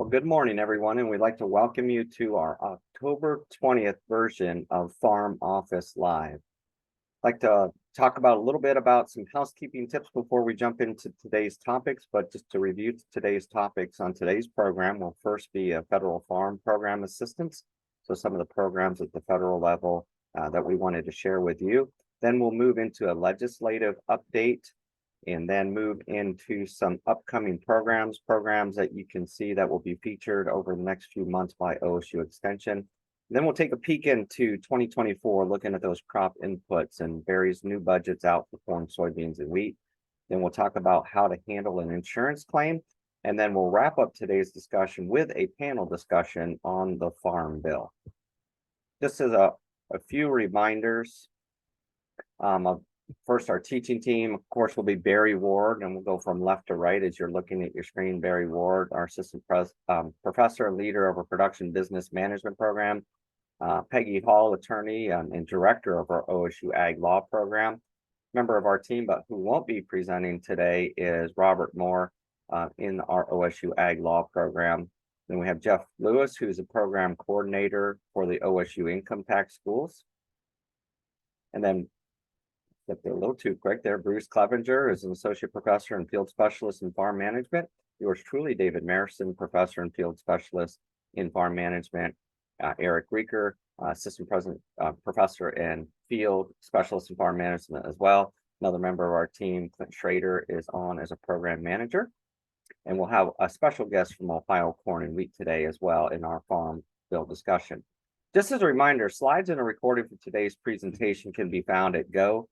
Good morning, everyone, and we'd like to welcome you to our October 20th version of Farm Office Live. I'd like to talk about a little bit about some housekeeping tips before we jump into today's topics, but just to review today's topics on today's program will first be a federal farm program assistance. So some of the programs at the federal level that we wanted to share with you. Then we'll move into a legislative update and then move into some upcoming programs that you can see that will be featured over the next few months by OSU Extension. Then we'll take a peek into 2024, looking at those crop inputs and various new budgets out for corn, soybeans, and wheat. Then we'll talk about how to handle an insurance claim. And then we'll wrap up today's discussion with a panel discussion on the Farm Bill. Just as a few reminders of first, our teaching team, of course, will be Barry Ward, and we'll go from left to right as you're looking at your screen. Barry Ward, our assistant professor and leader of our production business management program. Peggy Hall, attorney and director of our OSU Ag Law program. Member of our team, but who won't be presenting today, is Robert Moore in our OSU Ag Law program. Then we have Jeff Lewis, who's a program coordinator for the OSU Income Tax Schools. And then if they're a little too quick there, Bruce Clevenger is an associate professor and field specialist in farm management. Yours truly, David Marison, professor and field specialist in farm management. Eric Rieker, assistant president, professor and field specialist in farm management as well. Another member of our team, Clint Schrader, is on as a program manager. And we'll have a special guest from Ohio Corn and Wheat today as well in our farm bill discussion. Just as a reminder, slides and a recording for today's presentation can be found at go.osu.edu.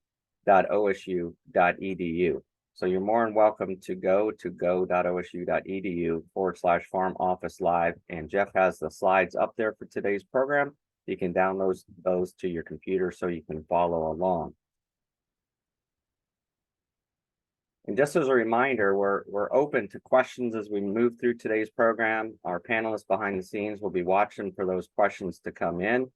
So you're more than welcome to go to go.osu.edu/farm office live. And Jeff has the slides up there for today's program. You can download those to your computer so you can follow along. And just as a reminder, we're open to questions as we move through today's program. Our panelists behind the scenes will be watching for those questions to come in.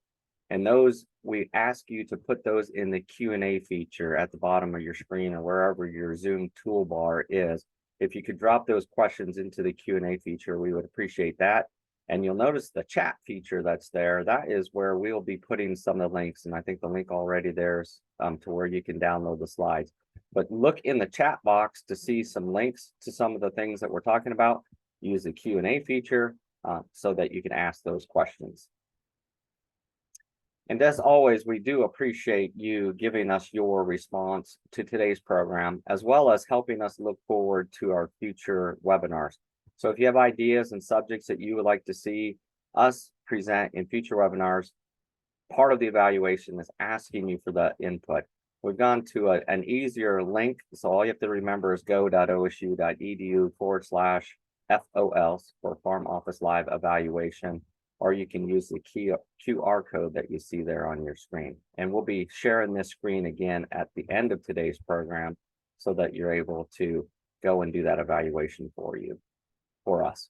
And those, we ask you to put those in the Q&A feature at the bottom of your screen or wherever your Zoom toolbar is. If you could drop those questions into the Q&A feature, we would appreciate that. And you'll notice the chat feature that's there. That is where we'll be putting some of the links. And I think the link already there's to where you can download the slides. But look in the chat box to see some links to some of the things that we're talking about. Use the Q&A feature so that you can ask those questions. And as always, we do appreciate you giving us your response to today's program, as well as helping us look forward to our future webinars. So if you have ideas and subjects that you would like to see us present in future webinars, part of the evaluation is asking you for that input. We've gone to an easier link. So all you have to remember is go.osu.edu/FOL for Farm Office Live Evaluation. Or you can use the QR code that you see there on your screen. And we'll be sharing this screen again at the end of today's program so that you're able to go and do that evaluation for us.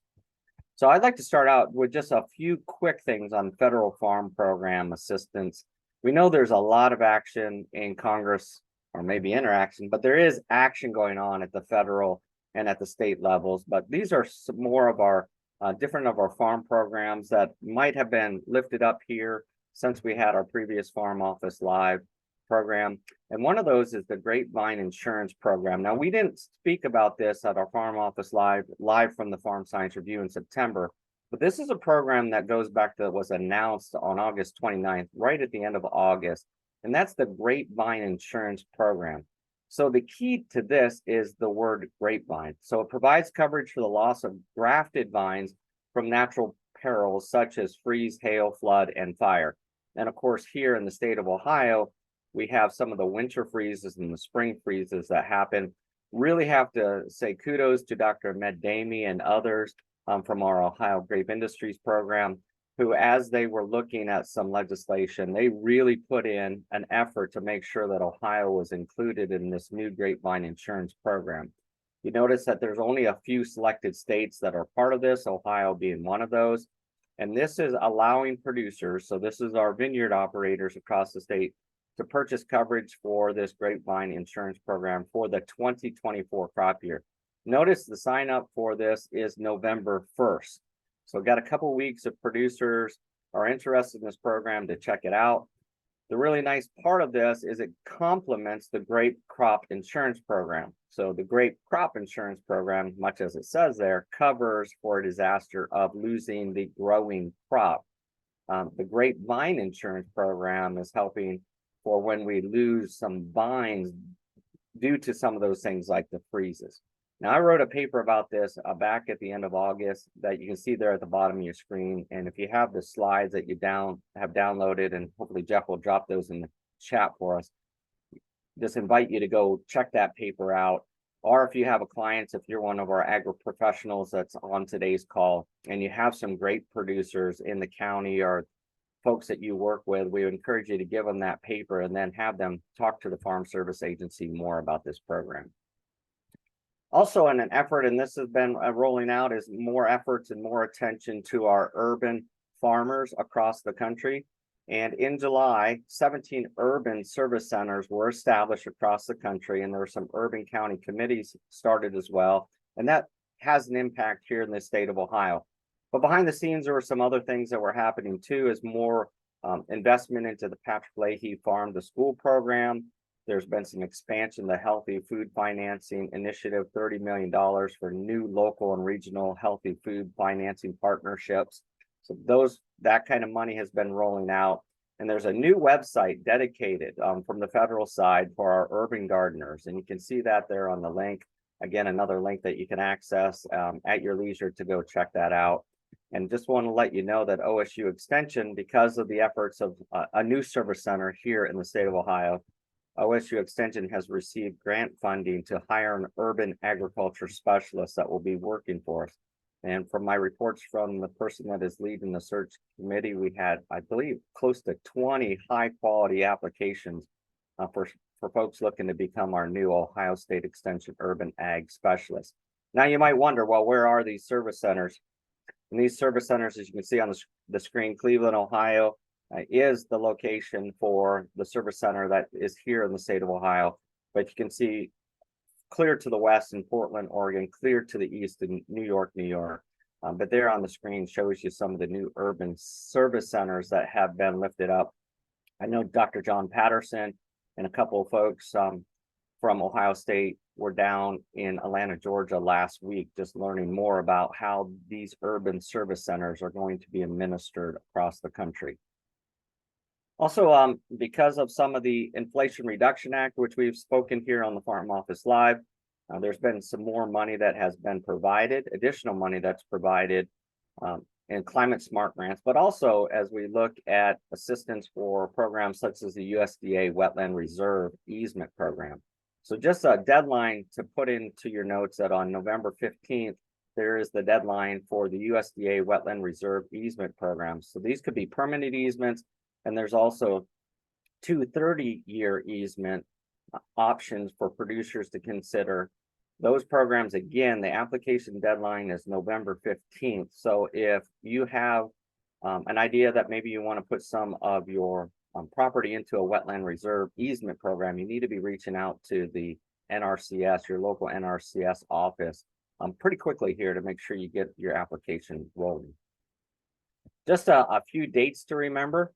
So I'd like to start out with just a few quick things on federal farm program assistance. We know there's a lot of action in Congress, or maybe interaction, but there is action going on at the federal and at the state levels. But these are some more of our different of our farm programs that might have been lifted up here since we had our previous Farm Office Live program. And one of those is the Grapevine Insurance Program. Now, we didn't speak about this at our Farm Office Live from the Farm Science Review in September, but this is a program that goes back to was announced on August 29th, right at the end of August. And that's the Grapevine Insurance Program. So the key to this is the word grapevine. So it provides coverage for the loss of grafted vines from natural perils such as freeze, hail, flood, and fire. And of course, here in the state of Ohio, we have some of the winter freezes and the spring freezes that happen. Really have to say kudos to Dr. Ahmed Dami and others from our Ohio Grape Industries program, who, as they were looking at some legislation, they really put in an effort to make sure that Ohio was included in this new grapevine insurance program. You notice that there's only a few selected states that are part of this, Ohio being one of those. And this is allowing producers, so this is our vineyard operators across the state, to purchase coverage for this grapevine insurance program for the 2024 crop year. Notice the sign up for this is November 1st. So got a couple weeks of producers are interested in this program to check it out. The really nice part of this is it complements the grape crop insurance program. So the grape crop insurance program, much as it says there, covers for a disaster of losing the growing crop. The grapevine insurance program is helping for when we lose some vines due to some of those things like the freezes. Now, I wrote a paper about this back at the end of August that you can see there at the bottom of your screen. And if you have the slides that you have downloaded, and hopefully Jeff will drop those in the chat for us, just invite you to go check that paper out. Or if you have a client, if you're one of our agri professionals that's on today's call, and you have some great producers in the county or folks that you work with, we would encourage you to give them that paper and then have them talk to the Farm Service Agency more about this program. Also, in an effort, and this has been rolling out, is more efforts and more attention to our urban farmers across the country. And in July, 17 urban service centers were established across the country, and there were some urban county committees started as well. And that has an impact here in the state of Ohio. But behind the scenes, there were some other things that were happening too, as more investment into the Patrick Leahy Farm to School program. There's been some expansion, the Healthy Food Financing Initiative, $30 million for new local and regional healthy food financing partnerships. So that kind of money has been rolling out. And there's a new website dedicated from the federal side for our urban gardeners. And you can see that there on the link. Again, another link that you can access at your leisure to go check that out. And just want to let you know that OSU Extension, because of the efforts of a new service center here in the state of Ohio, OSU Extension has received grant funding to hire an urban agriculture specialist that will be working for us. And from my reports from the person that is leading the search committee, we had, I believe, close to 20 high quality applications for folks looking to become our new Ohio State Extension urban ag specialist. Now you might wonder, well, where are these service centers? And these service centers, as you can see on the screen, Cleveland, Ohio, is the location for the service center that is here in the state of Ohio. But you can see clear to the west in Portland, Oregon, clear to the east in New York, New York. But there on the screen shows you some of the new urban service centers that have been lifted up. I know Dr. John Patterson and a couple of folks from Ohio State were down in Atlanta, Georgia last week, just learning more about how these urban service centers are going to be administered across the country. Also, because of some of the Inflation Reduction Act, which we've spoken here on the Farm Office Live, there's been some more money that has been provided, additional money that's provided in climate smart grants, but also as we look at assistance for programs such as the USDA Wetland Reserve Easement Program. So just a deadline to put into your notes that on November 15th, there is the deadline for the USDA Wetland Reserve Easement Programs. So these could be permanent easements, and there's also 2 30-year easement options for producers to consider. Those programs, again, the application deadline is November 15th. So if you have an idea that maybe you want to put some of your property into a wetland reserve easement program, you need to be reaching out to the NRCS, your local NRCS office, pretty quickly here to make sure you get your application rolling. Just a few dates to remember.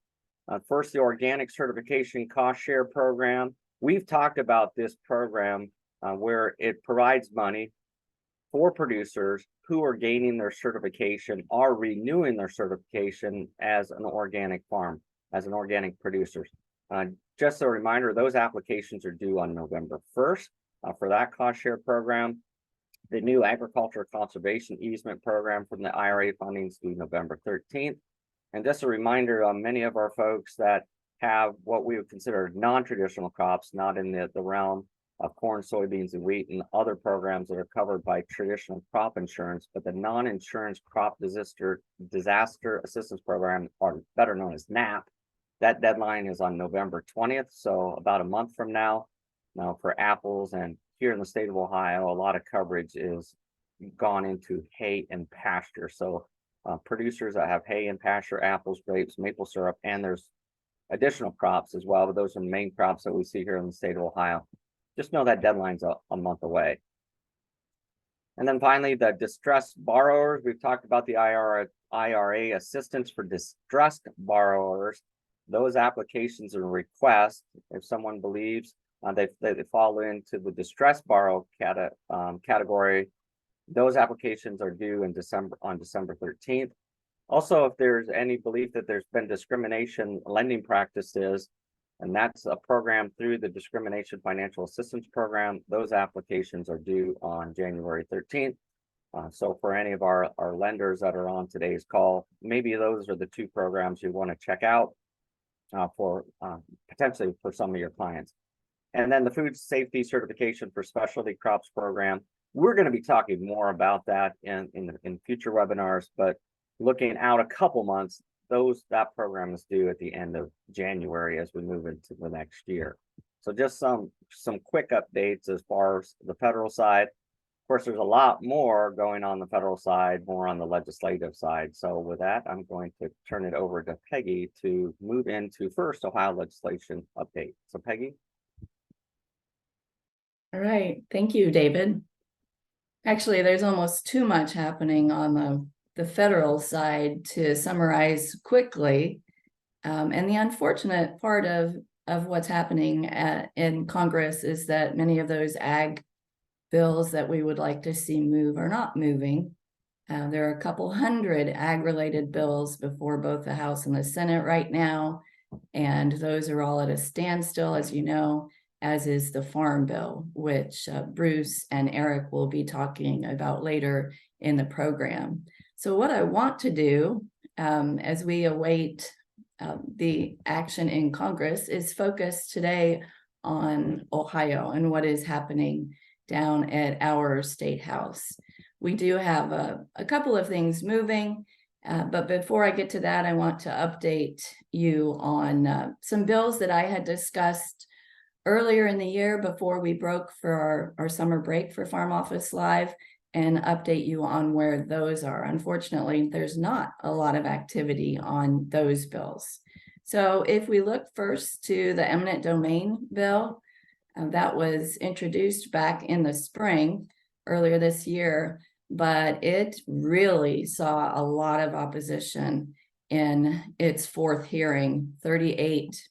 First, the Organic Certification Cost Share Program. We've talked about this program where it provides money for producers who are gaining their certification or renewing their certification as an organic farm, as an organic producer. Just a reminder, those applications are due on November 1st for that cost share program. The new Agriculture Conservation Easement Program from the IRA funding is due November 13th. And just a reminder, many of our folks that have what we would consider non-traditional crops, not in the realm of corn, soybeans, and wheat, and other programs that are covered by traditional crop insurance, but the non-insurance crop disaster assistance program, or better known as NAP, that deadline is on November 20th, so about a month from now. Now for apples, and here in the state of Ohio, a lot of coverage is gone into hay and pasture. So producers that have hay and pasture, apples, grapes, maple syrup, and there's additional crops as well, but those are the main crops that we see here in the state of Ohio. Just know that deadline's a month away. And then finally, the distressed borrowers. We've talked about the IRA assistance for distressed borrowers. Those applications and requests, if someone believes they fall into the distressed borrow category, those applications are due in on December 13th. Also, if there's any belief that there's been discrimination lending practices, and that's a program through the Discrimination Financial Assistance Program, those applications are due on January 13th. So for any of our lenders that are on today's call, maybe those are the two programs you want to check out for potentially for some of your clients. And then the food safety certification for specialty crops program. We're going to be talking more about that in future webinars, but looking out a couple months, that program is due at the end of January as we move into the next year. So just some quick updates as far as the federal side. Of course, there's a lot more going on the federal side, more on the legislative side. So with that, I'm going to turn it over to Peggy to move into first Ohio legislation update. So Peggy. All right, thank you, David. Actually, there's almost too much happening on the federal side to summarize quickly. And the unfortunate part of what's happening in Congress is that many of those ag bills that we would like to see move are not moving. There are a couple hundred ag-related bills before both the House and the Senate right now, and those are all at a standstill, as you know, as is the Farm Bill, which Bruce and Eric will be talking about later in the program. So what I want to do as we await the action in Congress is focus today on Ohio and what is happening down at our state house. We do have a couple of things moving, but before I get to that, I want to update you on some bills that I had discussed earlier in the year before we broke for our summer break for Farm Office Live, and update you on where those are. Unfortunately, there's not a lot of activity on those bills. So if we look first to the eminent domain bill, that was introduced back in the spring earlier this year, but it really saw a lot of opposition in its fourth hearing. 38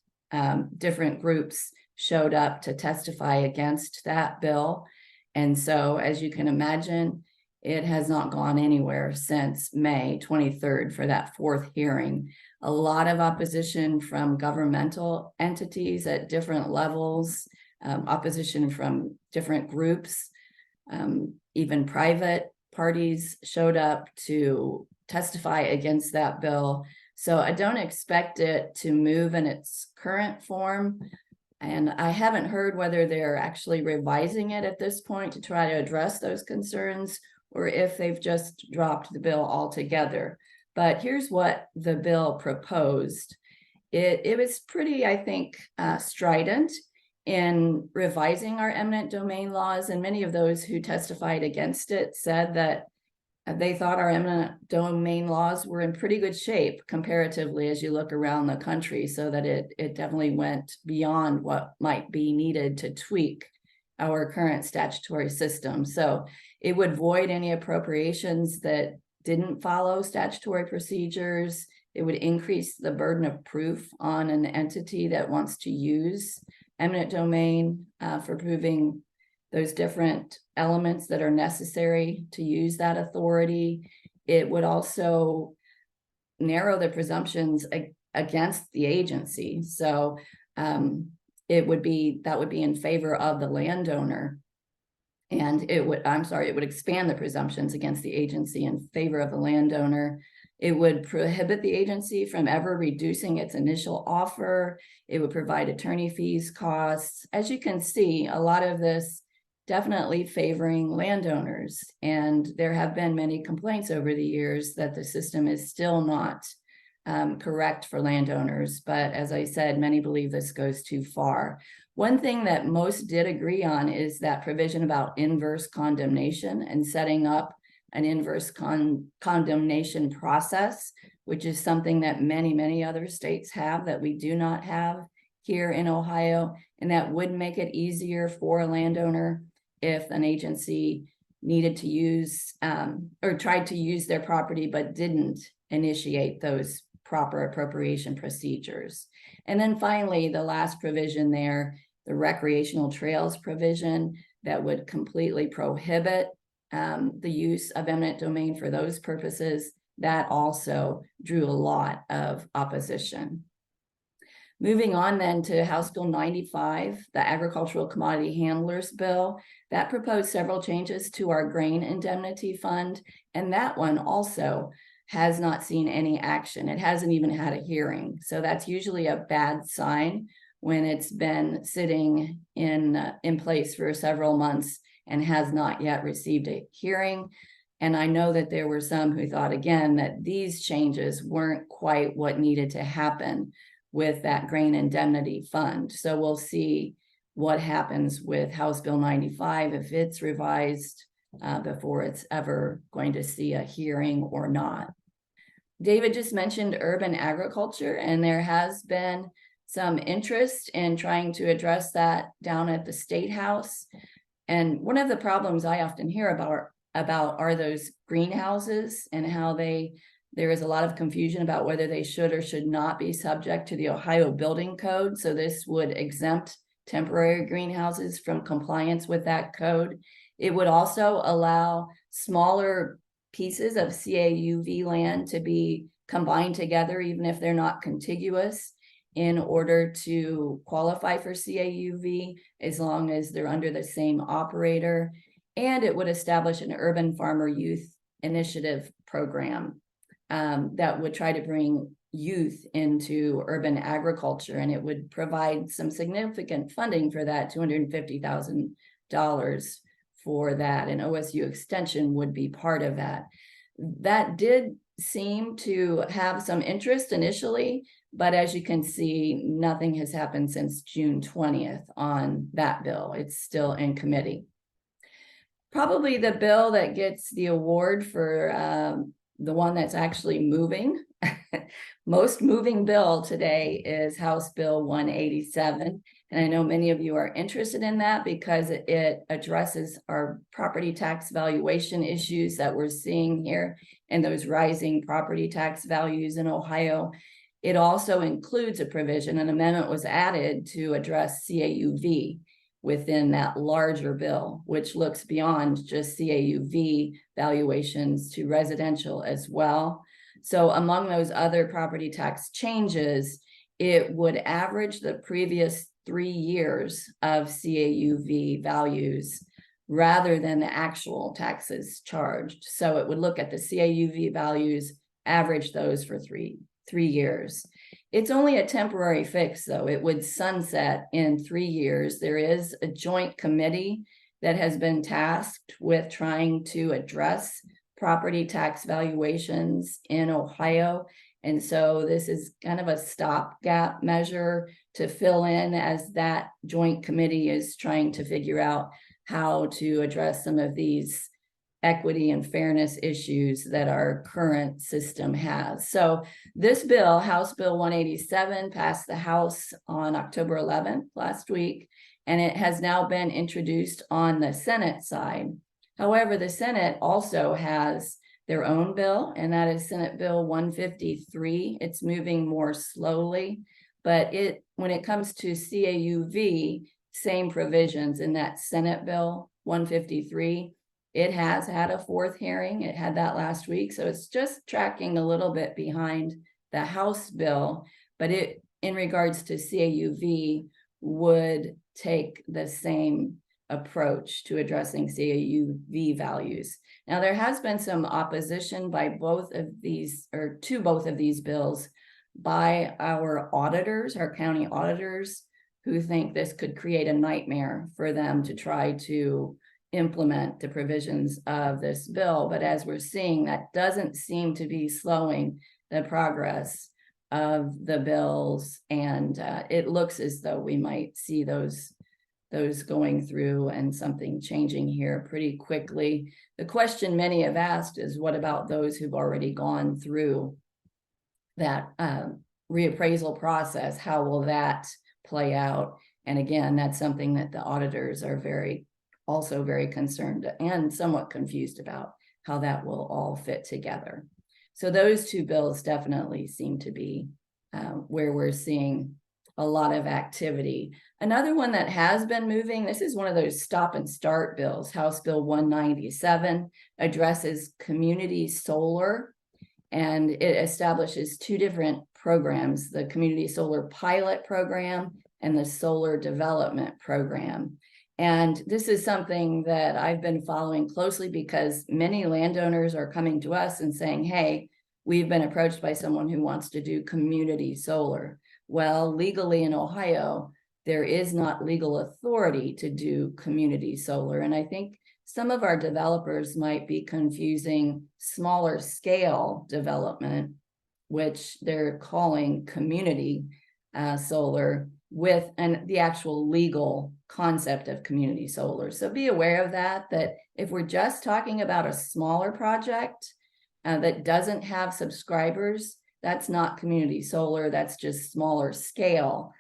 different groups showed up to testify against that bill. And so, as you can imagine, it has not gone anywhere since May 23rd for that fourth hearing. A lot of opposition from governmental entities at different levels, opposition from different groups, even private parties showed up to testify against that bill. So I don't expect it to move in its current form. And I haven't heard whether they're actually revising it at this point to try to address those concerns, or if they've just dropped the bill altogether. But here's what the bill proposed. It was pretty, I think, strident in revising our eminent domain laws, and many of those who testified against it said that they thought our eminent domain laws were in pretty good shape comparatively as you look around the country, so that it definitely went beyond what might be needed to tweak our current statutory system. So it would void any appropriations that didn't follow statutory procedures. It would increase the burden of proof on an entity that wants to use eminent domain for proving those different elements that are necessary to use that authority. It would also narrow the presumptions against the agency. So that would be in favor of the landowner. And it would expand the presumptions against the agency in favor of the landowner. It would prohibit the agency from ever reducing its initial offer. It would provide attorney fees, costs. As you can see, a lot of this definitely favoring landowners. And there have been many complaints over the years that the system is still not correct for landowners. But as I said, many believe this goes too far. One thing that most did agree on is that provision about inverse condemnation and setting up an inverse condemnation process, which is something that many other states have that we do not have here in Ohio. And that would make it easier for a landowner if an agency needed to use or tried to use their property but didn't initiate those proper appropriation procedures. And then finally, the last provision there, the recreational trails provision that would completely prohibit the use of eminent domain for those purposes, that also drew a lot of opposition. Moving on then to House Bill 95, the Agricultural Commodity Handlers Bill, that proposed several changes to our grain indemnity fund, and that one also has not seen any action. It hasn't even had a hearing, so that's usually a bad sign when it's been sitting in place for several months and has not yet received a hearing. And I know that there were some who thought again that these changes weren't quite what needed to happen with that grain indemnity fund. So we'll see what happens with House Bill 95, if it's revised before it's ever going to see a hearing or not. David just mentioned urban agriculture, and there has been some interest in trying to address that down at the State House. And one of the problems I often hear about are those greenhouses and how there is a lot of confusion about whether they should or should not be subject to the Ohio Building Code. So this would exempt temporary greenhouses from compliance with that code. It would also allow smaller pieces of CAUV land to be combined together, even if they're not contiguous, in order to qualify for CAUV, as long as they're under the same operator. And it would establish an urban farmer youth initiative program that would try to bring youth into urban agriculture, and it would provide some significant funding for that, $250,000 for that, and OSU Extension would be part of that. That did seem to have some interest initially, but as you can see, nothing has happened since June 20th on that bill. It's still in committee. Probably the bill that gets the award for the one that's actually moving, most moving bill today is House Bill 187. And I know many of you are interested in that because it addresses our property tax valuation issues that we're seeing here and those rising property tax values in Ohio. It also includes a provision, an amendment was added to address CAUV within that larger bill, which looks beyond just CAUV valuations to residential as well. So among those other property tax changes, it would average the previous 3 years of CAUV values rather than the actual taxes charged. So it would look at the CAUV values, average those for three years. It's only a temporary fix, though. It would sunset in 3 years. There is a joint committee that has been tasked with trying to address property tax valuations in Ohio. And so this is kind of a stopgap measure to fill in as that joint committee is trying to figure out how to address some of these equity and fairness issues that our current system has. So this bill, House Bill 187, passed the House on October 11th last week, and it has now been introduced on the Senate side. However, the Senate also has their own bill, and that is Senate Bill 153. It's moving more slowly, but when it comes to CAUV, same provisions in that Senate Bill 153. It has had a 4th hearing. It had that last week. So it's just tracking a little bit behind the House bill, but it, in regards to CAUV, would take the same approach to addressing CAUV values. Now, there has been some opposition by both of these, or to both of these bills, by our auditors, our county auditors, who think this could create a nightmare for them to try to implement the provisions of this bill. But as we're seeing, that doesn't seem to be slowing the progress of the bills. And it looks as though we might see those going through and something changing here pretty quickly. The question many have asked is, what about those who've already gone through that reappraisal process? How will that play out? And again, that's something that the auditors are very also very concerned and somewhat confused about how that will all fit together. So those two bills definitely seem to be where we're seeing a lot of activity. Another one that has been moving, this is one of those stop and start bills. House Bill 197 addresses community solar, and it establishes two different programs, the Community Solar Pilot Program and the Solar Development Program. And this is something that I've been following closely because many landowners are coming to us and saying, hey, we've been approached by someone who wants to do community solar. Well, legally in Ohio, there is not legal authority to do community solar. And I think some of our developers might be confusing smaller scale development, which they're calling community solar, with the actual legal concept of community solar. So be aware of that if we're just talking about a smaller project that doesn't have subscribers, that's not community solar, that's just smaller scale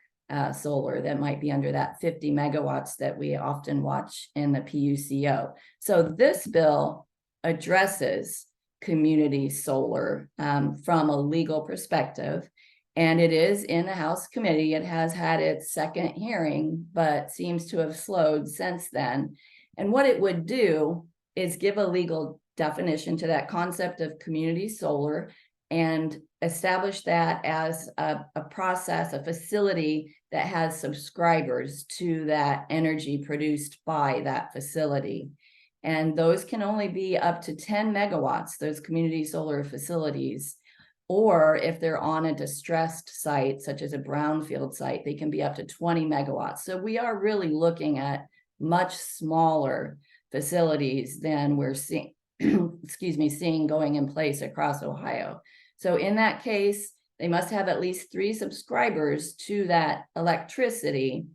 solar that might be under that 50 megawatts that we often watch in the PUCO. So this bill addresses community solar from a legal perspective. And it is in the House committee. It has had its second hearing, but seems to have slowed since then. And what it would do is give a legal definition to that concept of community solar and establish that as a process, a facility that has subscribers to that energy produced by that facility. And those can only be up to 10 megawatts, those community solar facilities. Or if they're on a distressed site, such as a brownfield site, they can be up to 20 megawatts. So we are really looking at much smaller facilities than we're seeing, seeing going in place across Ohio. So in that case, they must have at least 3 subscribers to that electricity.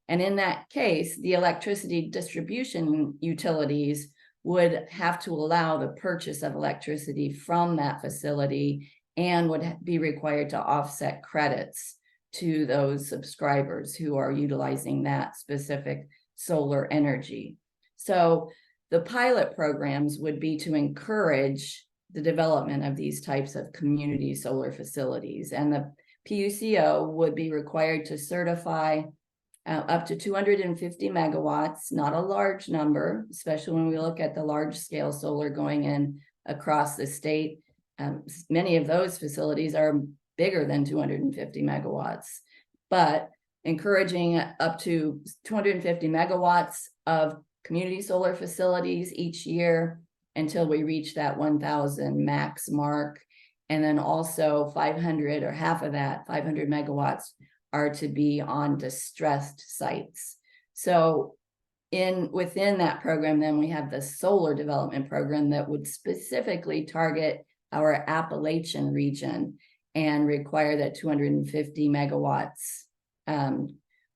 And in that case, the electricity distribution utilities would have to allow the purchase of electricity from that facility and would be required to offset credits to those subscribers who are utilizing that specific solar energy. So the pilot programs would be to encourage the development of these types of community solar facilities. And the PUCO would be required to certify up to 250 megawatts, not a large number, especially when we look at the large scale solar going in across the state. Many of those facilities are bigger than 250 megawatts, but encouraging up to 250 megawatts of community solar facilities each year until we reach that 1,000 max mark. And then also 500 or half of that, 500 megawatts are to be on distressed sites. So within that program, then we have the solar development program that would specifically target our Appalachian region and require that 250 megawatts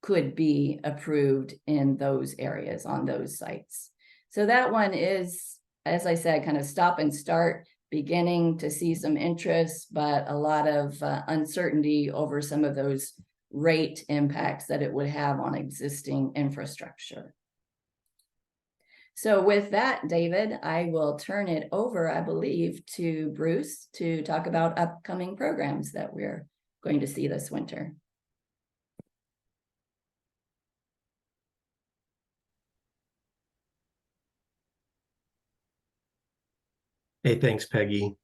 could be approved in those areas on those sites. So that one is, as I said, kind of stop and start, beginning to see some interest, but a lot of uncertainty over some of those rate impacts that it would have on existing infrastructure. So with that, David, I will turn it over, I believe, to Bruce to talk about upcoming programs that we're going to see this winter. Hey, thanks, Peggy.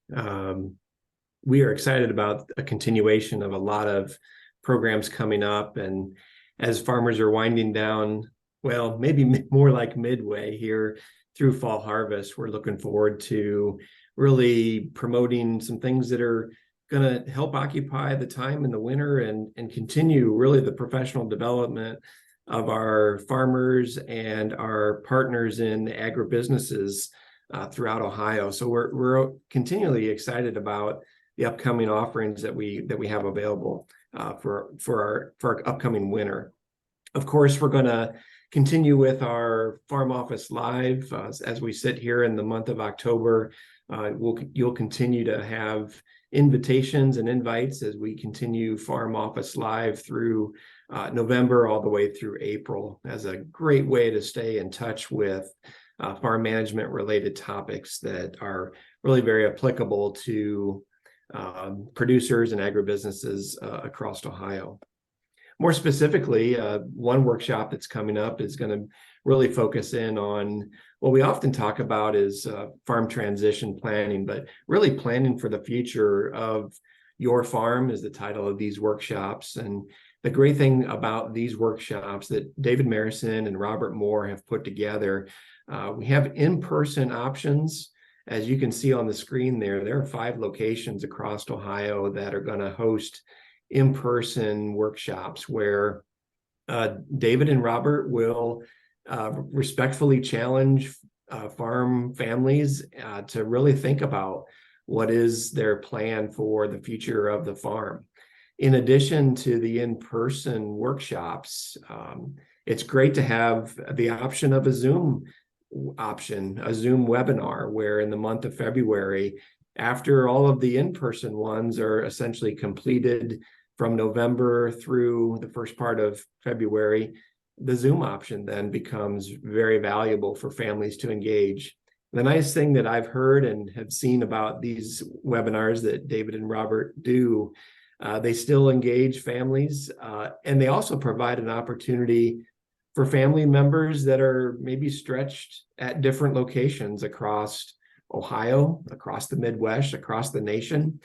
We are excited about a continuation of a lot of programs coming up. And as farmers are winding down, well, maybe more like midway here through fall harvest, we're looking forward to really promoting some things that are going to help occupy the time in the winter and continue really the professional development of our farmers and our partners in agribusinesses throughout Ohio. So we're continually excited about the upcoming offerings that we have available for our upcoming winter. Of course, we're going to continue with our Farm Office Live as we sit here in the month of October. You'll continue to have invitations and invites as we continue Farm Office Live through November all the way through April as a great way to stay in touch with farm management related topics that are really very applicable to producers and agribusinesses across Ohio. More specifically, one workshop that's coming up is going to really focus in on what we often talk about is farm transition planning, but really planning for the future of your farm is the title of these workshops. And the great thing about these workshops that David Marison and Robert Moore have put together, we have in-person options. As you can see on the screen there are 5 locations across Ohio that are going to host in-person workshops where David and Robert will respectfully challenge farm families to really think about what is their plan for the future of the farm. In addition to the in-person workshops, it's great to have the option of a Zoom webinar, where in the month of February, after all of the in-person ones are essentially completed from November through the first part of February, the Zoom option then becomes very valuable for families to engage. The nice thing that I've heard and have seen about these webinars that David and Robert do, they still engage families, and they also provide an opportunity for family members that are maybe stretched at different locations across Ohio, across the Midwest, across the nation,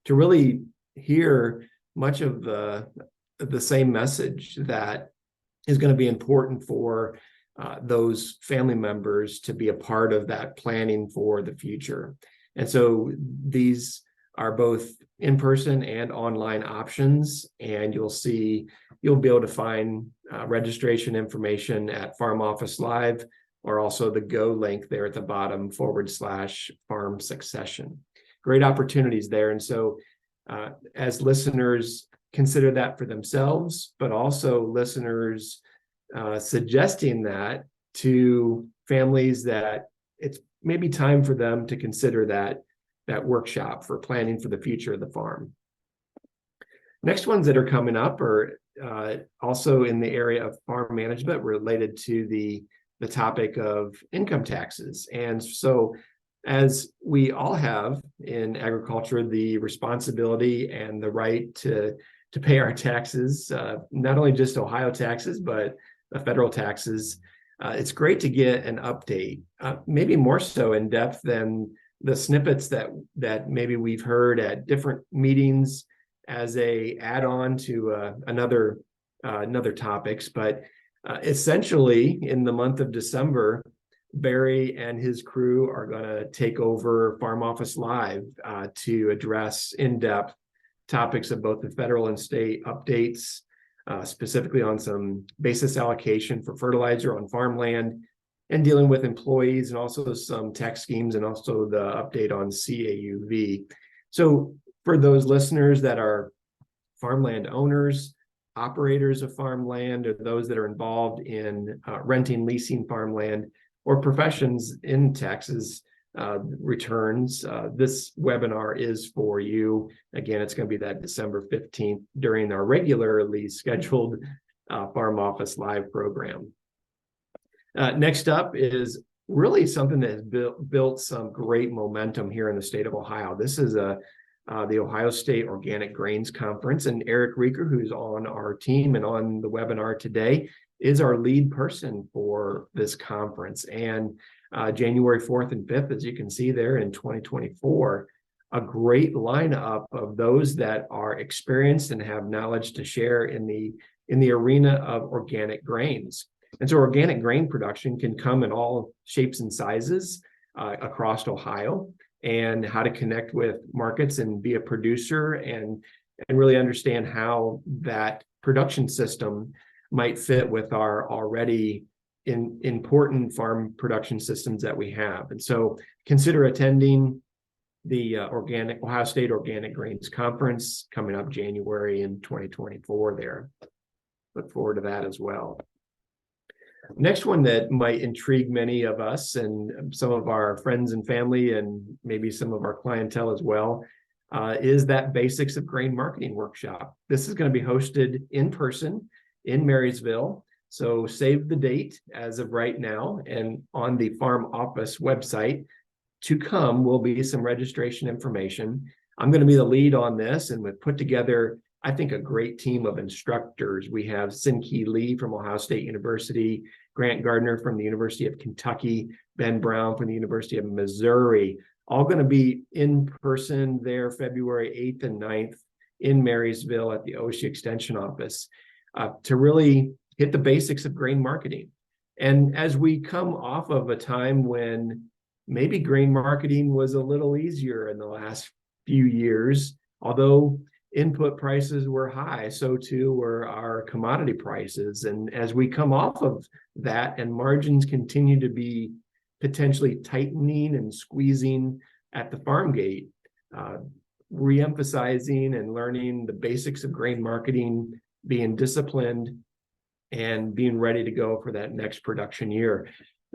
to really hear much of the same message that is going to be important for those family members to be a part of that planning for the future. And so these are both in-person and online options, and you'll be able to find registration information at Farm Office Live, or also the Go link there at the bottom /farm succession. Great opportunities there. And so as listeners consider that for themselves, but also listeners suggesting that to families that it's maybe time for them to consider that workshop for planning for the future of the farm. Next ones that are coming up are also in the area of farm management related to the topic of income taxes. And so as we all have in agriculture, the responsibility and the right to pay our taxes, not only just Ohio taxes, but the federal taxes, it's great to get an update, maybe more so in depth than the snippets that maybe we've heard at different meetings as a add-on to another topics. But essentially, in the month of December, Barry and his crew are going to take over Farm Office Live to address in-depth topics of both the federal and state updates, specifically on some basis allocation for fertilizer on farmland, and dealing with employees, and also some tax schemes, and also the update on CAUV. So for those listeners that are farmland owners, operators of farmland, or those that are involved in renting, leasing farmland, or professions in taxes returns, this webinar is for you. Again, it's going to be that December 15th during our regularly scheduled Farm Office Live program. Next up is really something that has built some great momentum here in the state of Ohio. This is the Ohio State Organic Grains Conference, and Eric Rieker, who's on our team and on the webinar today, is our lead person for this conference. And January 4th and 5th, as you can see there in 2024, a great lineup of those that are experienced and have knowledge to share in the arena of organic grains. And so organic grain production can come in all shapes and sizes across Ohio, and how to connect with markets and be a producer and really understand how that production system might fit with our already important farm production systems that we have. And so consider attending the Ohio State Organic Grains Conference coming up January in 2024 there. Look forward to that as well. Next one that might intrigue many of us and some of our friends and family, and maybe some of our clientele as well, is that Basics of Grain Marketing workshop. This is going to be hosted in person in Marysville. So save the date as of right now, and on the Farm Office website to come will be some registration information. I'm going to be the lead on this, and we've put together, I think, a great team of instructors. We have Sin-Kee Lee from Ohio State University, Grant Gardner from the University of Kentucky, Ben Brown from the University of Missouri, all going to be in person there February 8th and 9th in Marysville at the OSU Extension Office to really hit the basics of grain marketing. And as we come off of a time when maybe grain marketing was a little easier in the last few years, although input prices were high, so too were our commodity prices. And as we come off of that and margins continue to be potentially tightening and squeezing at the farm gate, re-emphasizing and learning the basics of grain marketing, being disciplined, and being ready to go for that next production year.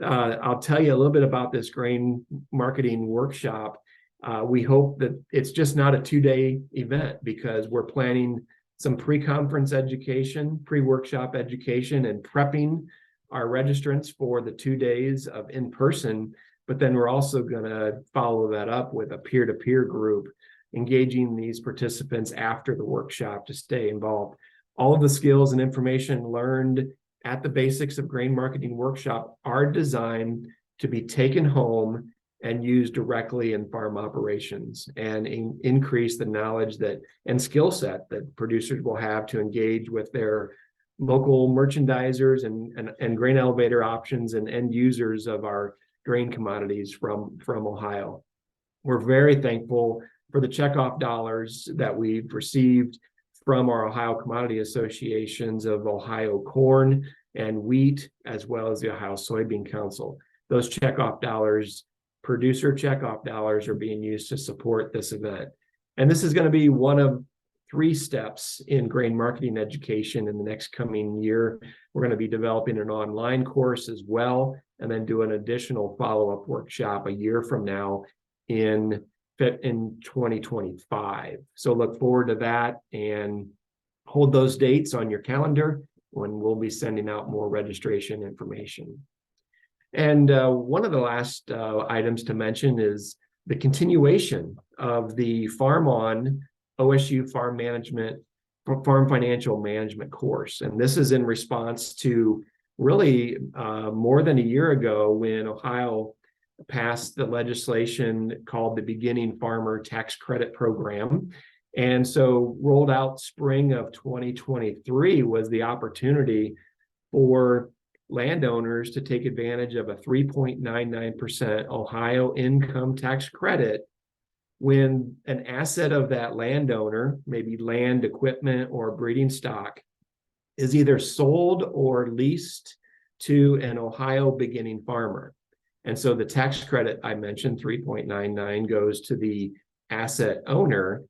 I'll tell you a little bit about this grain marketing workshop. We hope that it's just not a 2-day event, because we're planning some pre-conference education, pre-workshop education, and prepping our registrants for the 2 days of in-person. But then we're also going to follow that up with a peer-to-peer group, engaging these participants after the workshop to stay involved. All of the skills and information learned at the Basics of Grain Marketing workshop are designed to be taken home and used directly in farm operations, and increase the knowledge that and skill set that producers will have to engage with their local merchandisers and grain elevator options and end users of our grain commodities from Ohio. We're very thankful for the checkoff dollars that we've received from our Ohio Commodity Associations of Ohio Corn and Wheat, as well as the Ohio Soybean Council. Those checkoff dollars, producer checkoff dollars, are being used to support this event. And this is going to be one of 3 steps in grain marketing education in the next coming year. We're going to be developing an online course as well, and then do an additional follow-up workshop a year from now in 2025. So look forward to that, and hold those dates on your calendar when we'll be sending out more registration information. And one of the last items to mention is the continuation of the Farm On OSU Farm Financial Management course. And this is in response to really more than a year ago, when Ohio passed the legislation called the Beginning Farmer Tax Credit Program. And so rolled out spring of 2023 was the opportunity for landowners to take advantage of a 3.99% Ohio income tax credit when an asset of that landowner, maybe land, equipment, or breeding stock, is either sold or leased to an Ohio beginning farmer. And so the tax credit I mentioned, 3.99, goes to the asset owner,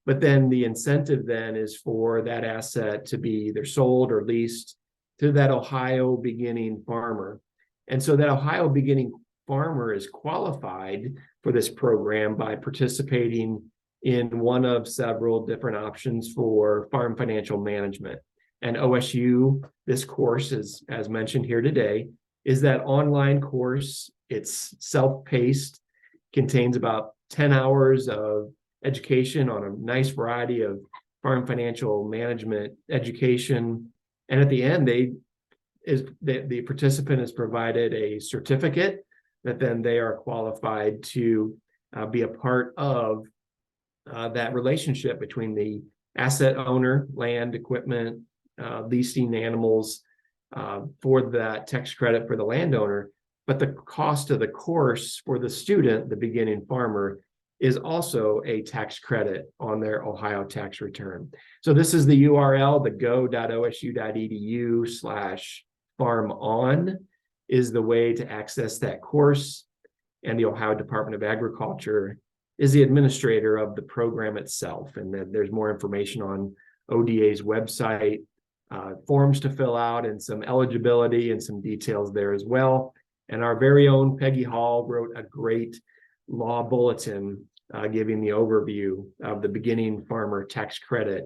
but then the incentive then is for that asset to be either sold or leased to that Ohio beginning farmer. And so that Ohio beginning farmer is qualified for this program by participating in one of several different options for farm financial management. And OSU, this course is, as mentioned here today, is that online course. It's self-paced, contains about 10 hours of education on a nice variety of farm financial management education. And at the end, the participant is provided a certificate that then they are qualified to be a part of that relationship between the asset owner, land, equipment, leasing animals for that tax credit for the landowner. But the cost of the course for the student, the beginning farmer, is also a tax credit on their Ohio tax return. So this is the URL, the go.osu.edu/farmon is the way to access that course. And the Ohio Department of Agriculture is the administrator of the program itself. And then there's more information on ODA's website, forms to fill out, and some eligibility and some details there as well. And our very own Peggy Hall wrote a great law bulletin giving the overview of the beginning farmer tax credit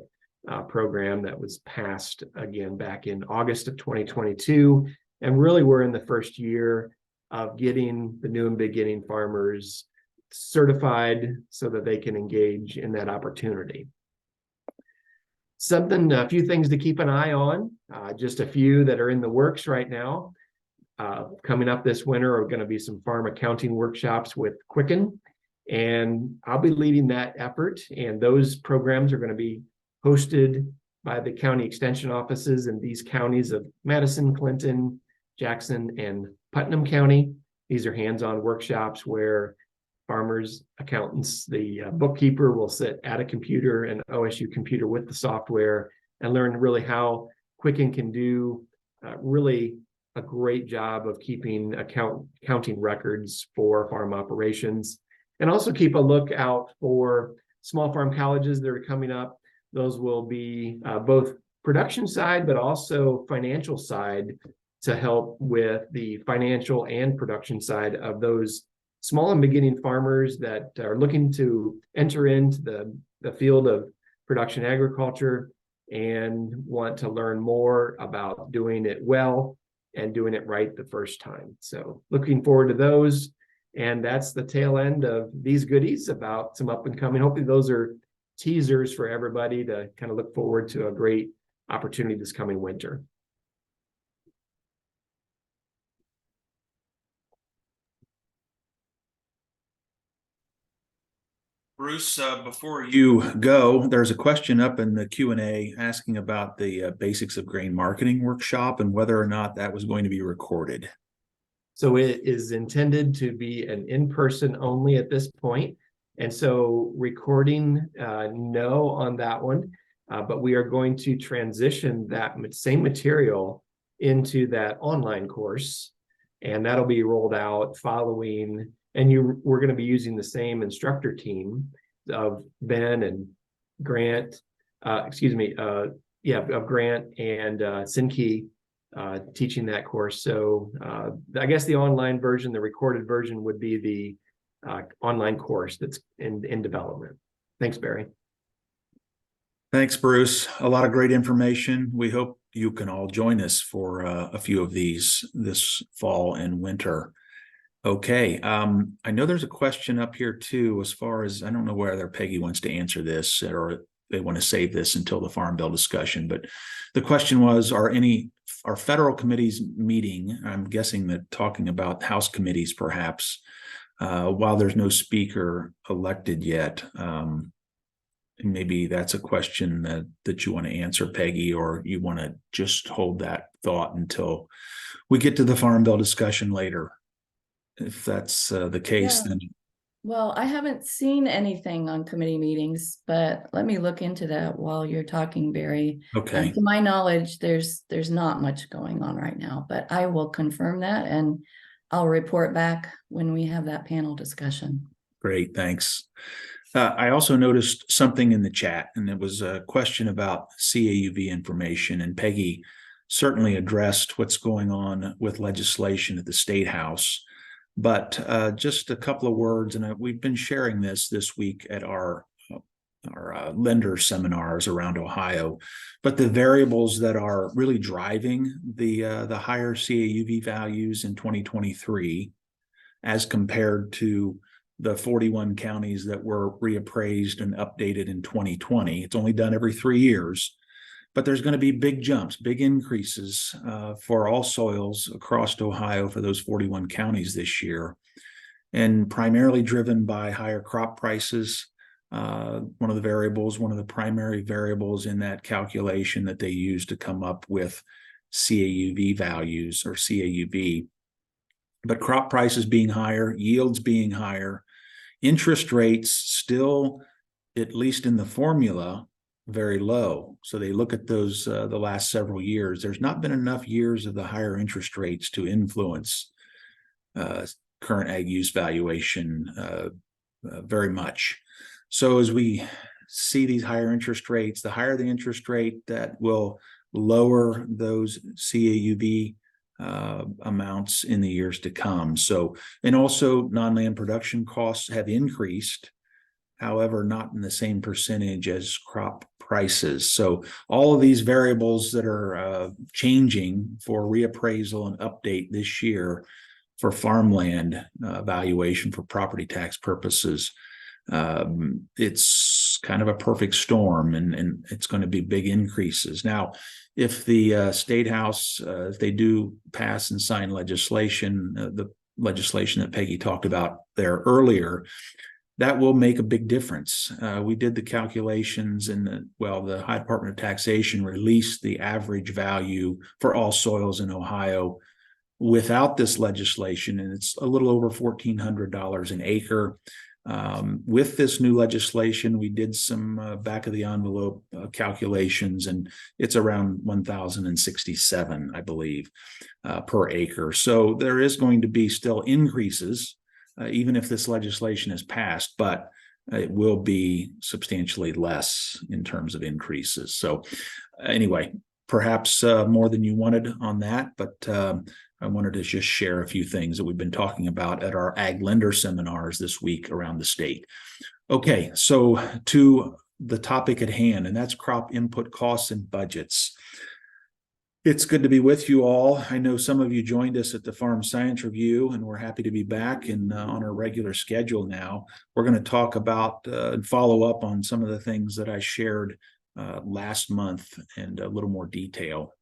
program that was passed again back in August of 2022. And really, we're in the first year of getting the new and beginning farmers certified so that they can engage in that opportunity. A few things to keep an eye on, just a few that are in the works right now. Coming up this winter are going to be some farm accounting workshops with Quicken, and I'll be leading that effort. And those programs are going to be hosted by the county extension offices in these counties of Madison, Clinton, Jackson, and Putnam County. These are hands-on workshops where farmers, accountants, the bookkeeper will sit at a computer, an OSU computer with the software, and learn really how Quicken can do really a great job of keeping accounting records for farm operations. And also keep a lookout for small farm colleges that are coming up. Those will be both production side, but also financial side, to help with the financial and production side of those small and beginning farmers that are looking to enter into the field of production agriculture and want to learn more about doing it well and doing it right the first time. So looking forward to those. And that's the tail end of these goodies about some up and coming. Hopefully those are teasers for everybody to kind of look forward to a great opportunity this coming winter. Bruce, before you go, there's a question up in the Q&A asking about the basics of grain marketing workshop and whether or not that was going to be recorded. So it is intended to be an in-person only at this point. And so recording, no on that one, but we are going to transition that same material into that online course. And that'll be rolled out following, and we're going to be using the same instructor team of Ben and Grant, of Grant and Sinki teaching that course. So I guess the online version, the recorded version, would be the online course that's in development. Thanks, Barry. Thanks, Bruce. A lot of great information. We hope you can all join us for a few of these this fall and winter. Okay. I know there's a question up here too, as far as, I don't know whether Peggy wants to answer this or they want to save this until the Farm Bill discussion, but the question was, are federal committees meeting? I'm guessing that talking about House committees perhaps, while there's no speaker elected yet. Maybe that's a question that you want to answer, Peggy, or you want to just hold that thought until we get to the Farm Bill discussion later. If that's the case, Yeah. then. Well, I haven't seen anything on committee meetings, but let me look into that while you're talking, Barry. Okay. To my knowledge, there's not much going on right now, but I will confirm that and I'll report back when we have that panel discussion. Great, thanks. I also noticed something in the chat, and it was a question about CAUV information, and Peggy certainly addressed what's going on with legislation at the State House. But just a couple of words, and we've been sharing this week at our lender seminars around Ohio. But the variables that are really driving the higher CAUV values in 2023, as compared to the 41 counties that were reappraised and updated in 2020. It's only done every 3 years. But there's going to be big jumps, big increases for all soils across Ohio for those 41 counties this year, and primarily driven by higher crop prices. One of the primary variables in that calculation that they use to come up with CAUV values or CAUV. But crop prices being higher, yields being higher, interest rates still, at least in the formula, very low. So they look at those the last several years. There's not been enough years of the higher interest rates to influence current ag use valuation very much. So as we see these higher interest rates, the higher the interest rate, that will lower those CAUV amounts in the years to come. So, and also non-land production costs have increased however, not in the same percentage as crop prices. So all of these variables that are changing for reappraisal and update this year for farmland valuation for property tax purposes, it's kind of a perfect storm, and it's going to be big increases. Now, if the State House, if they do pass and sign legislation, the legislation that Peggy talked about there earlier, that will make a big difference. We did the calculations, and the Ohio Department of Taxation released the average value for all soils in Ohio without this legislation, and it's a little over $1,400 an acre. With this new legislation, we did some back of the envelope calculations, and it's around 1,067, I believe, per acre. So there is going to be still increases, even if this legislation is passed, but it will be substantially less in terms of increases. So anyway, perhaps more than you wanted on that, but I wanted to just share a few things that we've been talking about at our ag lender seminars this week around the state. Okay, so to the topic at hand, and that's crop input costs and budgets. It's good to be with you all. I know some of you joined us at the Farm Science Review, and we're happy to be back and on our regular schedule now. We're going to talk about and follow up on some of the things that I shared last month and a little more detail.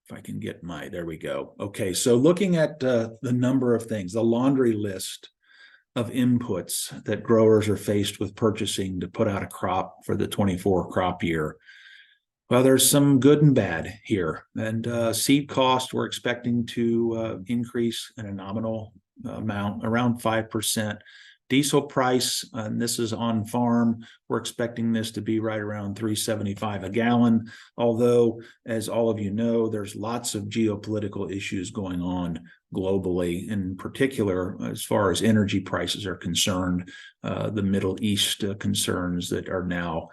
If I can get there we go. Okay, so looking at the number of things, the laundry list of inputs that growers are faced with purchasing to put out a crop for the 24 crop year. Well, there's some good and bad here. And seed cost, we're expecting to increase in a nominal amount, around 5%. Diesel price, and this is on farm, we're expecting this to be right around $3.75 a gallon. Although, as all of you know, there's lots of geopolitical issues going on globally, in particular, as far as energy prices are concerned, the Middle East concerns that are now,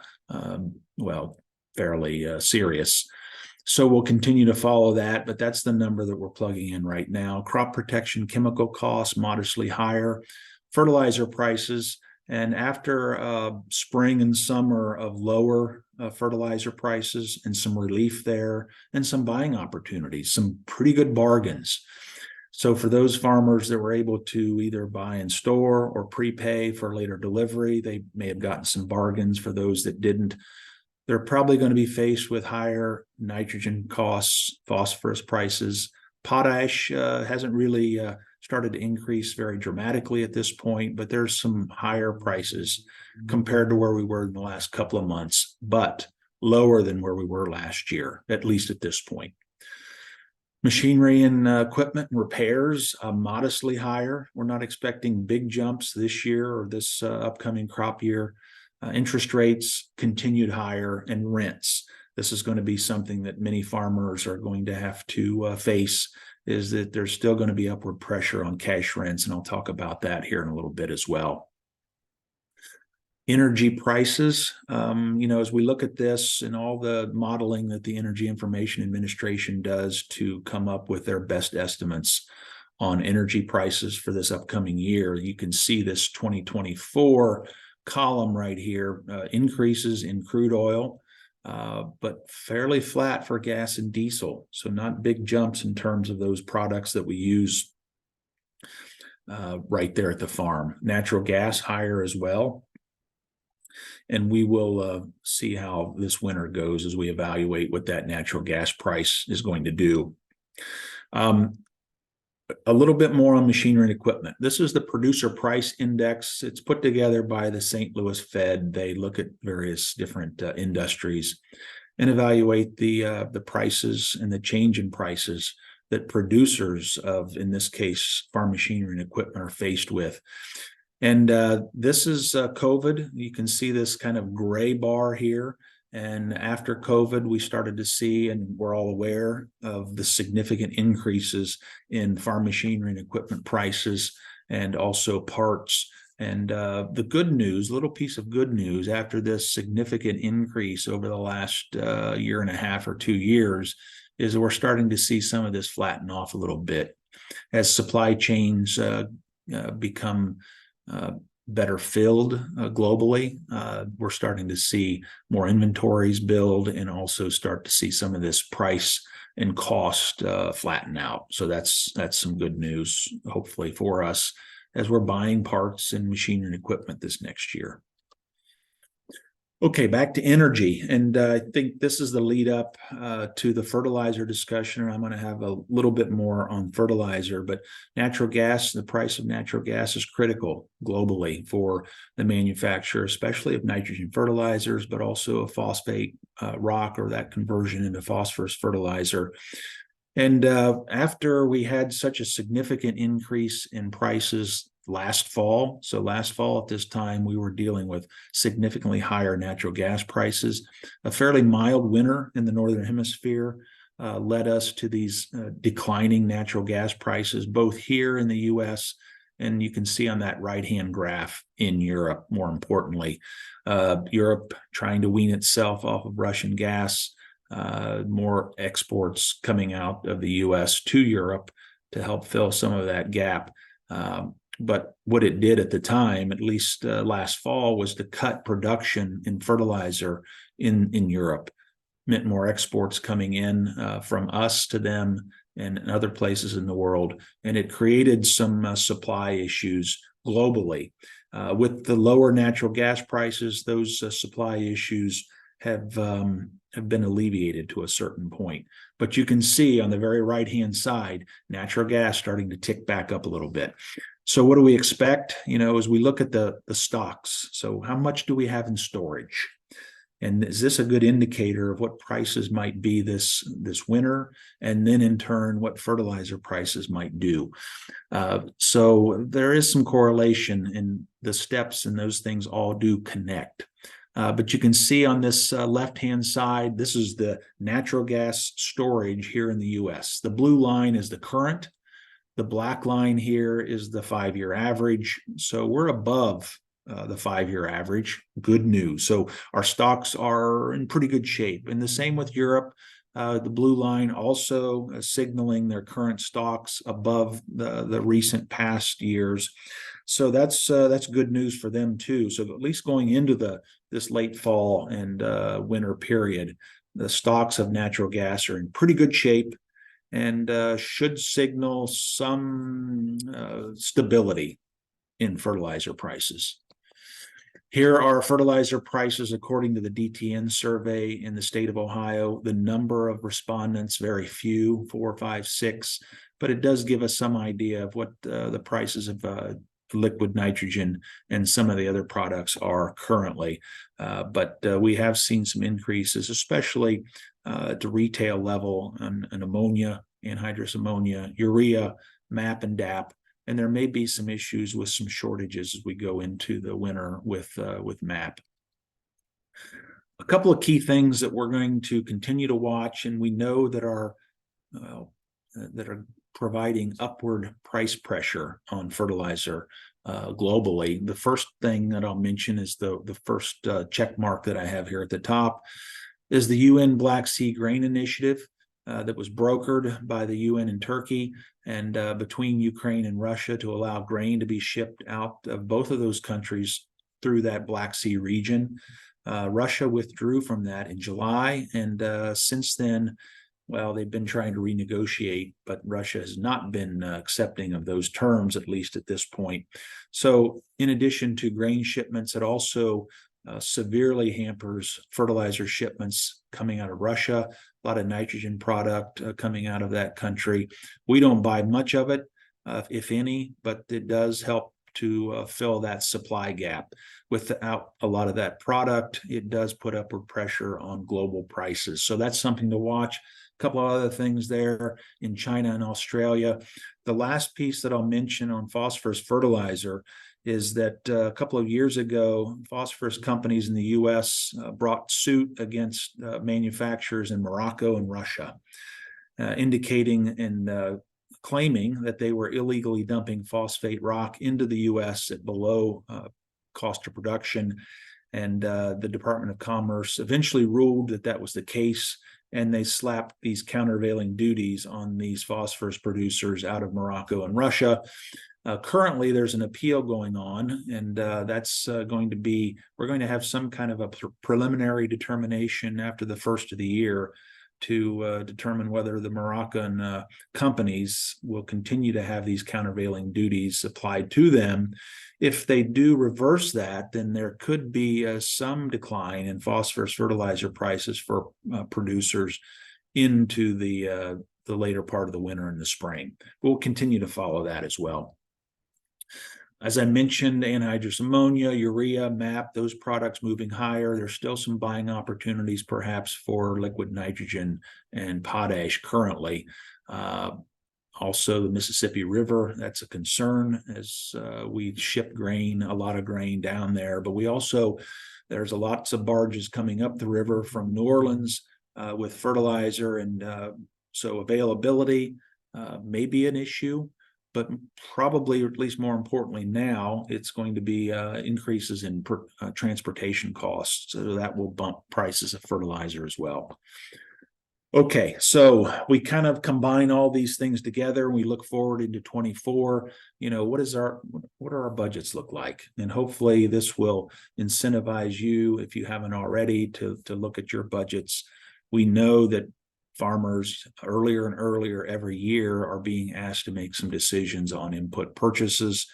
fairly serious. So we'll continue to follow that, but that's the number that we're plugging in right now. Crop protection chemical costs modestly higher. Fertilizer prices, and after spring and summer of lower fertilizer prices and some relief there and some buying opportunities, some pretty good bargains. So for those farmers that were able to either buy in store or prepay for later delivery, they may have gotten some bargains. For those that didn't, they're probably going to be faced with higher nitrogen costs, phosphorus prices. Potash hasn't really started to increase very dramatically at this point, but there's some higher prices compared to where we were in the last couple of months, but lower than where we were last year, at least at this point. Machinery and equipment and repairs, modestly higher. We're not expecting big jumps this year or this upcoming crop year. Interest rates continued higher, and rents. This is going to be something that many farmers are going to have to face, is that there's still going to be upward pressure on cash rents, and I'll talk about that here in a little bit as well. Energy prices, as we look at this and all the modeling that the Energy Information Administration does to come up with their best estimates on energy prices for this upcoming year, you can see this 2024 column right here, increases in crude oil, but fairly flat for gas and diesel. So not big jumps in terms of those products that we use right there at the farm. Natural gas higher as well. And we will see how this winter goes as we evaluate what that natural gas price is going to do. A little bit more on machinery and equipment. This is the Producer Price Index. It's put together by the St. Louis Fed. They look at various different industries and evaluate the prices and the change in prices that producers of, in this case, farm machinery and equipment are faced with. And this is COVID. You can see this kind of gray bar here. And after COVID, we started to see, and we're all aware of the significant increases in farm machinery and equipment prices and also parts. And the good news, little piece of good news, after this significant increase over the last year and a half or 2 years, is that we're starting to see some of this flatten off a little bit as supply chains become better filled globally. We're starting to see more inventories build and also start to see some of this price and cost flatten out. So that's some good news, hopefully, for us as we're buying parts and machinery and equipment this next year. Okay, back to energy. And I think this is the lead up to the fertilizer discussion. And I'm going to have a little bit more on fertilizer, but natural gas, the price of natural gas is critical globally for the manufacturer, especially of nitrogen fertilizers, but also a phosphate rock or that conversion into phosphorus fertilizer. And after we had such a significant increase in prices last fall, so last fall at this time, we were dealing with significantly higher natural gas prices. A fairly mild winter in the Northern Hemisphere led us to these declining natural gas prices, both here in the US, and you can see on that right-hand graph in Europe, more importantly. Europe trying to wean itself off of Russian gas, more exports coming out of the US to Europe to help fill some of that gap. But what it did at the time, at least last fall, was to cut production in fertilizer in Europe. Meant more exports coming in from us to them and other places in the world. And it created some supply issues globally. With the lower natural gas prices, those supply issues have been alleviated to a certain point. But you can see on the very right-hand side, natural gas starting to tick back up a little bit. So what do we expect? As we look at the stocks, so how much do we have in storage? And is this a good indicator of what prices might be this winter? And then in turn, what fertilizer prices might do? So there is some correlation in the steps, and those things all do connect. But you can see on this left-hand side, this is the natural gas storage here in the US. The blue line is the current. The black line here is the 5-year average. So we're above the 5-year average. Good news. So our stocks are in pretty good shape. And the same with Europe. The blue line also signaling their current stocks above the recent past years. So that's good news for them too. So at least going into this late fall and winter period, the stocks of natural gas are in pretty good shape and should signal some stability in fertilizer prices. Here are fertilizer prices according to the DTN survey in the state of Ohio. The number of respondents, very few, 4, 5, 6, but it does give us some idea of what the prices of liquid nitrogen and some of the other products are currently. But we have seen some increases, especially at the retail level on ammonia, anhydrous ammonia, urea, MAP and DAP. And there may be some issues with some shortages as we go into the winter with MAP. A couple of key things that we're going to continue to watch, and we know that are providing upward price pressure on fertilizer globally. The first thing that I'll mention is the first check mark that I have here at the top is the UN Black Sea Grain Initiative that was brokered by the UN in Turkey and between Ukraine and Russia to allow grain to be shipped out of both of those countries through that Black Sea region. Russia withdrew from that in July, and since then, well, they've been trying to renegotiate, but Russia has not been accepting of those terms, at least at this point. So in addition to grain shipments, it also severely hampers fertilizer shipments coming out of Russia, a lot of nitrogen product coming out of that country. We don't buy much of it, if any, but it does help to fill that supply gap. Without a lot of that product, it does put upward pressure on global prices. So that's something to watch. A couple of other things there in China and Australia. The last piece that I'll mention on phosphorus fertilizer is that a couple of years ago, phosphorus companies in the US brought suit against manufacturers in Morocco and Russia, indicating and claiming that they were illegally dumping phosphate rock into the US at below cost of production. And the Department of Commerce eventually ruled that that was the case and they slapped these countervailing duties on these phosphorus producers out of Morocco and Russia. Currently, there's an appeal going on, and that's going to be, we're going to have some kind of a preliminary determination after the first of the year to determine whether the Moroccan companies will continue to have these countervailing duties applied to them. If they do reverse that, then there could be some decline in phosphorus fertilizer prices for producers into the later part of the winter and the spring. We'll continue to follow that as well. As I mentioned, anhydrous ammonia, urea, MAP, those products moving higher. There's still some buying opportunities perhaps for liquid nitrogen and potash currently. Also, the Mississippi River, that's a concern as we ship grain, a lot of grain down there. But we also, there's lots of barges coming up the river from New Orleans with fertilizer. And so availability may be an issue. But probably, or at least more importantly now, it's going to be increases in transportation costs. So that will bump prices of fertilizer as well. Okay, so we kind of combine all these things together and we look forward into 24. You know, what are our budgets look like? And hopefully this will incentivize you, if you haven't already, to look at your budgets. We know that farmers earlier and earlier every year are being asked to make some decisions on input purchases,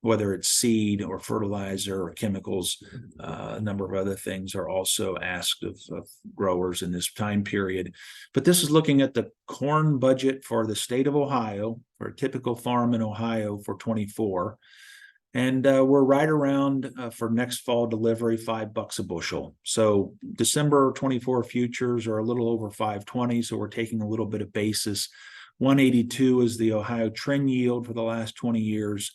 whether it's seed or fertilizer or chemicals. A number of other things are also asked of growers in this time period. But this is looking at the corn budget for the state of Ohio, for a typical farm in Ohio for 24. And we're right around for next fall delivery, $5 a bushel. So December 24 futures are a little over 520. So we're taking a little bit of basis. 182 is the Ohio trend yield for the last 20 years.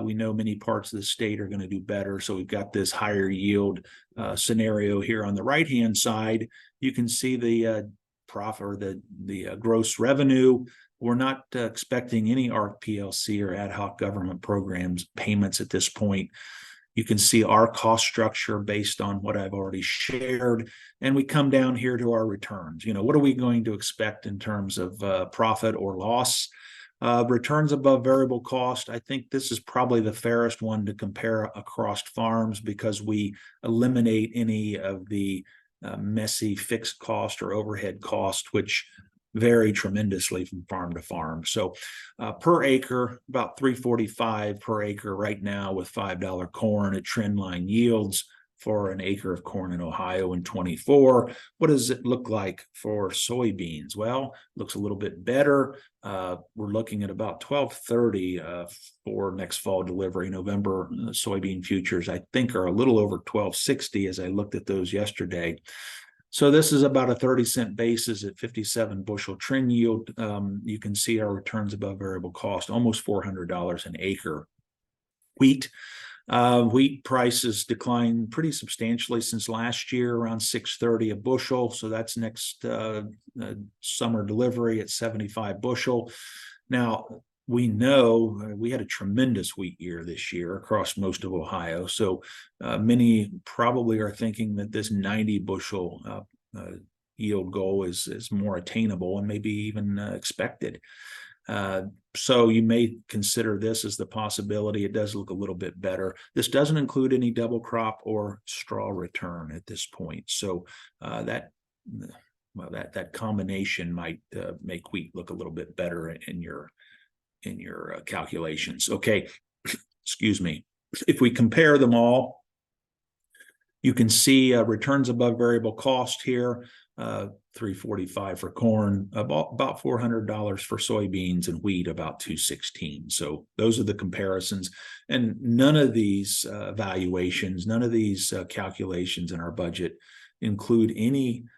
We know many parts of the state are going to do better. So we've got this higher yield scenario here on the right-hand side. You can see the profit or the gross revenue. We're not expecting any ARC-PLC or ad hoc government programs payments at this point. You can see our cost structure based on what I've already shared. And we come down here to our returns. You know, what are we going to expect in terms of profit or loss? Returns above variable cost. I think this is probably the fairest one to compare across farms because we eliminate any of the messy fixed cost or overhead cost, which vary tremendously from farm to farm. So per acre, about $3.45 per acre right now with $5 corn at trend line yields for an acre of corn in Ohio in 24. What does it look like for soybeans? Well, looks a little bit better. We're looking at about $12.30 for next fall delivery. November soybean futures, I think, are a little over $12.60 as I looked at those yesterday. So this is about a 30-cent basis at 57 bushel trend yield. You can see our returns above variable cost, almost $400 an acre. Wheat prices declined pretty substantially since last year, around $6.30 a bushel. So that's next summer delivery at 75 bushel. Now, we know we had a tremendous wheat year this year across most of Ohio. So many probably are thinking that this 90 bushel yield goal is more attainable and maybe even expected. So you may consider this as the possibility. It does look a little bit better. This doesn't include any double crop or straw return at this point. So that combination might make wheat look a little bit better in your calculations. Okay, excuse me. If we compare them all, you can see returns above variable cost here, $3.45 for corn, about $400 for soybeans, and wheat about $2.16. So those are the comparisons. And none of these valuations, none of these calculations in our budget include anything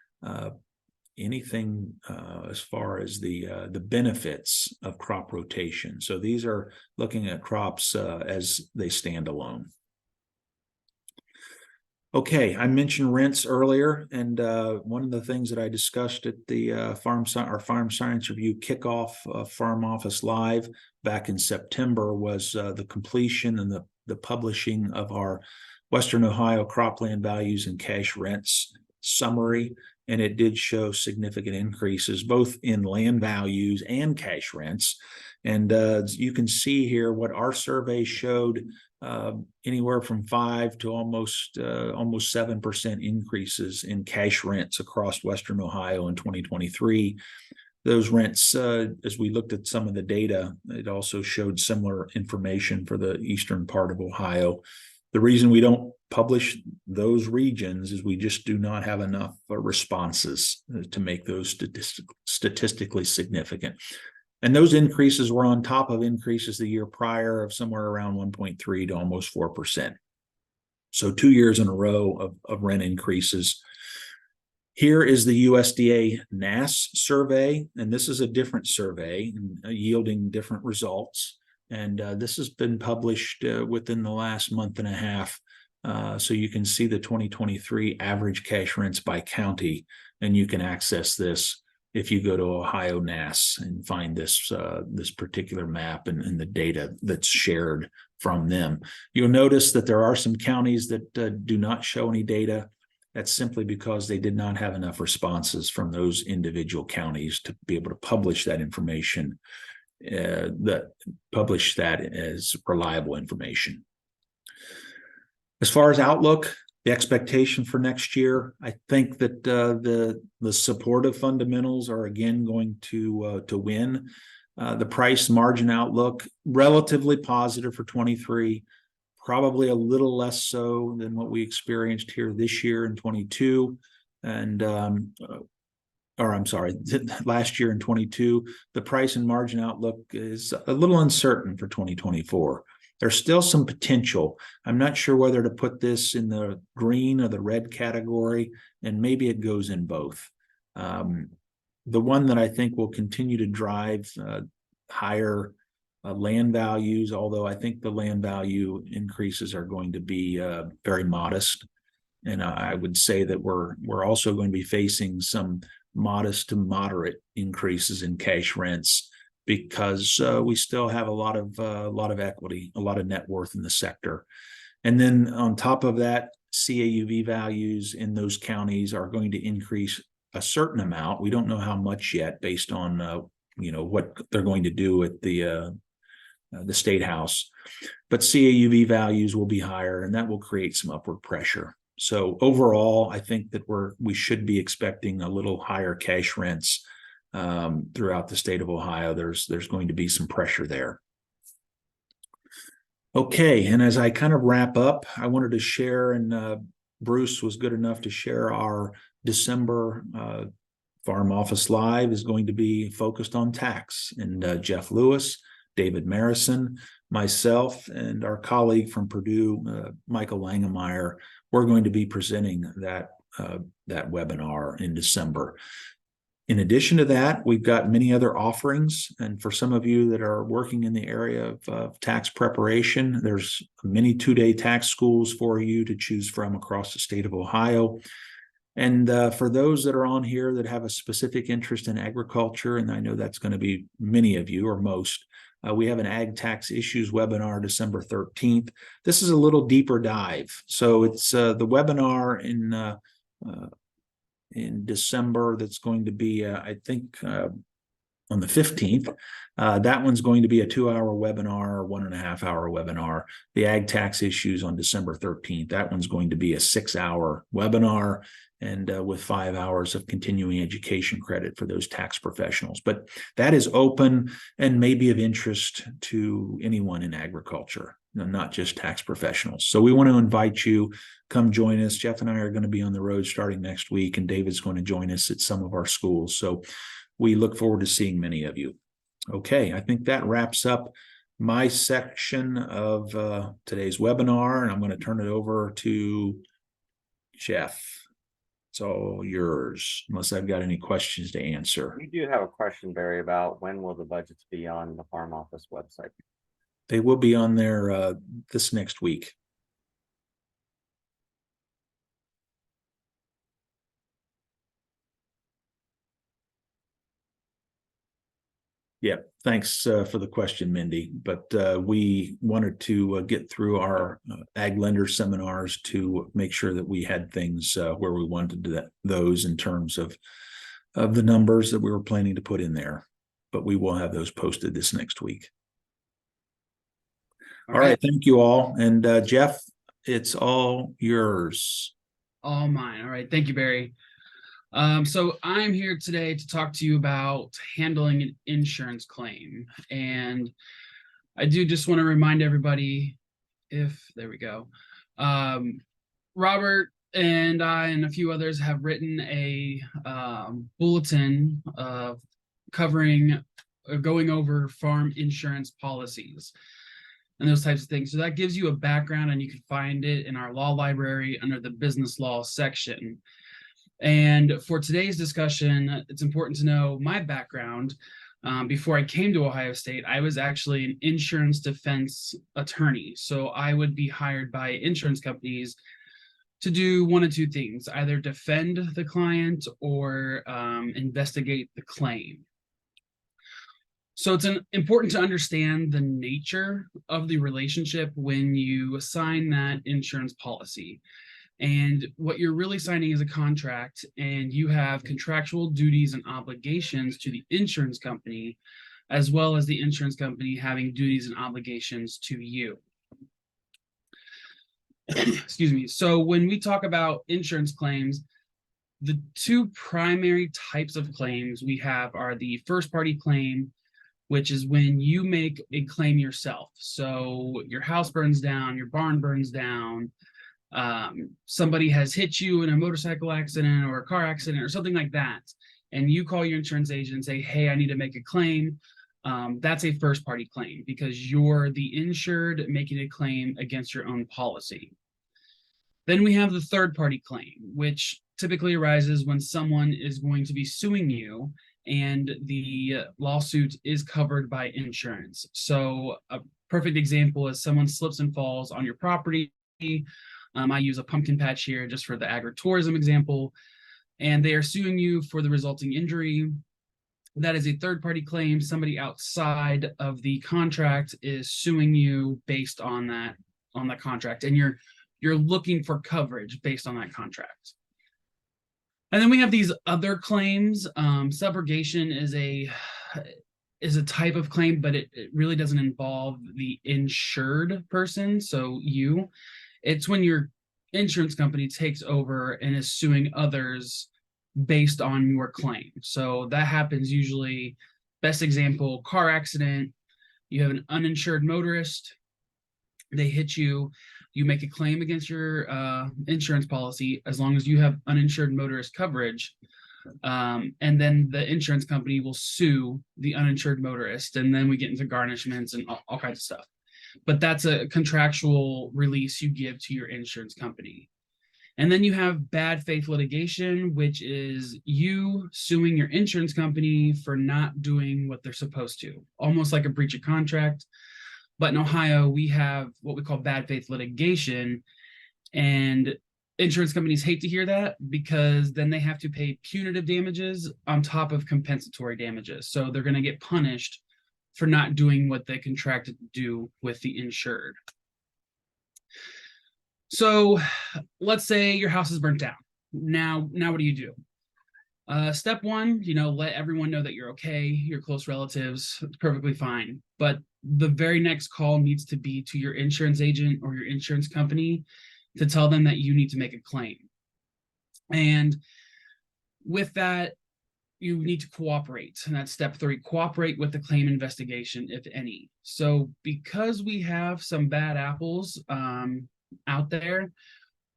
as far as the benefits of crop rotation. So these are looking at crops as they stand alone. Okay, I mentioned rents earlier, and one of the things that I discussed at the Farm Science Review kickoff Farm Office Live back in September was the completion and the publishing of our Western Ohio cropland values and cash rents summary. and it did show significant increases both in land values and cash rents. And you can see here what our survey showed, anywhere from 5 to almost 7% increases in cash rents across Western Ohio in 2023. Those rents, as we looked at some of the data, it also showed similar information for the eastern part of Ohio. The reason we don't publish those regions is we just do not have enough responses to make those statistically significant. And those increases were on top of increases the year prior of somewhere around 1.3 to almost 4%. So 2 years in a row of rent increases. Here is the USDA NAS survey, and this is a different survey yielding different results. And this has been published within the last month and a half. So you can see the 2023 average cash rents by county, and you can access this if you go to Ohio NAS and find this particular map and the data that's shared from them. You'll notice that there are some counties that do not show any data. That's simply because they did not have enough responses from those individual counties to be able to publish that information, publish that as reliable information. As far as outlook, the expectation for next year, I think that the supportive fundamentals are again going to win. The price margin outlook relatively positive for 23. Probably a little less so than what we experienced here this year in 22. And, last year in 22, the price and margin outlook is a little uncertain for 2024. There's still some potential. I'm not sure whether to put this in the green or the red category, and maybe it goes in both. The one that I think will continue to drive higher land values, although I think the land value increases are going to be very modest. And I would say that we're also going to be facing some modest to moderate increases in cash rents because we still have a lot of equity, a lot of net worth in the sector. And then on top of that, CAUV values in those counties are going to increase a certain amount. We don't know how much yet based on what they're going to do at the state house, but CAUV values will be higher, and that will create some upward pressure. So overall, I think that we should be expecting a little higher cash rents throughout the state of Ohio. There's going to be some pressure there. Okay, and as I kind of wrap up, I wanted to share, and Bruce was good enough to share our December Farm Office Live is going to be focused on tax, and Jeff Lewis, David Marison, myself, and our colleague from Purdue, Michael Langemeyer, we're going to be presenting that webinar in December. In addition to that, we've got many other offerings. And for some of you that are working in the area of tax preparation, there's many two-day tax schools for you to choose from across the state of Ohio. And for those that are on here that have a specific interest in agriculture, and I know that's going to be many of you or most, we have an Ag Tax Issues webinar December 13th. This is a little deeper dive. So it's the webinar in December that's going to be, I think, on the 15th. That one's going to be a 2-hour webinar, 1.5-hour webinar. The Ag Tax Issues on December 13th. That one's going to be a 6-hour webinar, and with 5 hours of continuing education credit for those tax professionals. But that is open and may be of interest to anyone in agriculture, not just tax professionals. So we want to invite you, come join us. Jeff and I are going to be on the road starting next week, and David's going to join us at some of our schools. So we look forward to seeing many of you. Okay, I think that wraps up my section of today's webinar, and I'm going to turn it over to Jeff. It's all yours, unless I've got any questions to answer. We do have a question, Barry, about when will the budgets be on the Farm Office website? They will be on there this next week. Yeah, thanks for the question, Mindy. But we wanted to get through our ag lender seminars to make sure that we had things where we wanted to do those in terms of the numbers that we were planning to put in there. But we will have those posted this next week. All right, thank you all. And Jeff, it's all yours. All mine. All right. Thank you, Barry. So I'm here today to talk to you about handling an insurance claim. And I do just want to remind everybody there we go. Robert and I and a few others have written a bulletin covering going over farm insurance policies and those types of things. So that gives you a background, and you can find it in our law library under the business law section. And for today's discussion, it's important to know my background. Before I came to Ohio State, I was actually an insurance defense attorney. So I would be hired by insurance companies to do one of two things: either defend the client or investigate the claim. So it's important to understand the nature of the relationship when you assign that insurance policy. And what you're really signing is a contract, and you have contractual duties and obligations to the insurance company, as well as the insurance company having duties and obligations to you. Excuse me. So when we talk about insurance claims, the two primary types of claims we have are the first party claim, which is when you make a claim yourself. So your house burns down, your barn burns down, somebody has hit you in a motorcycle accident or a car accident or something like that, and you call your insurance agent and say, hey, I need to make a claim. That's a first party claim because you're the insured making a claim against your own policy. Then we have the third party claim, which typically arises when someone is going to be suing you and the lawsuit is covered by insurance. So a perfect example is someone slips and falls on your property. I use a pumpkin patch here just for the agritourism example, and they are suing you for the resulting injury. That is a third-party claim. Somebody outside of the contract is suing you based on that contract, and you're looking for coverage based on that contract. And then we have these other claims. Subrogation is a type of claim, but it really doesn't involve the insured person, so you. It's when your insurance company takes over and is suing others based on your claim. So that happens usually, best example, car accident. You have an uninsured motorist. They hit you. You make a claim against your insurance policy as long as you have uninsured motorist coverage. And then the insurance company will sue the uninsured motorist. And then we get into garnishments and all kinds of stuff. But that's a contractual release you give to your insurance company. And then you have bad faith litigation, which is you suing your insurance company for not doing what they're supposed to, almost like a breach of contract. But in Ohio, we have what we call bad faith litigation. And insurance companies hate to hear that because then they have to pay punitive damages on top of compensatory damages. So they're going to get punished for not doing what they contracted to do with the insured. So let's say your house is burnt down. Now what do you do? Step one, let everyone know that you're okay, your close relatives, it's perfectly fine. But the very next call needs to be to your insurance agent or your insurance company to tell them that you need to make a claim. And with that, you need to cooperate. And that's step 3, cooperate with the claim investigation, if any. So because we have some bad apples out there,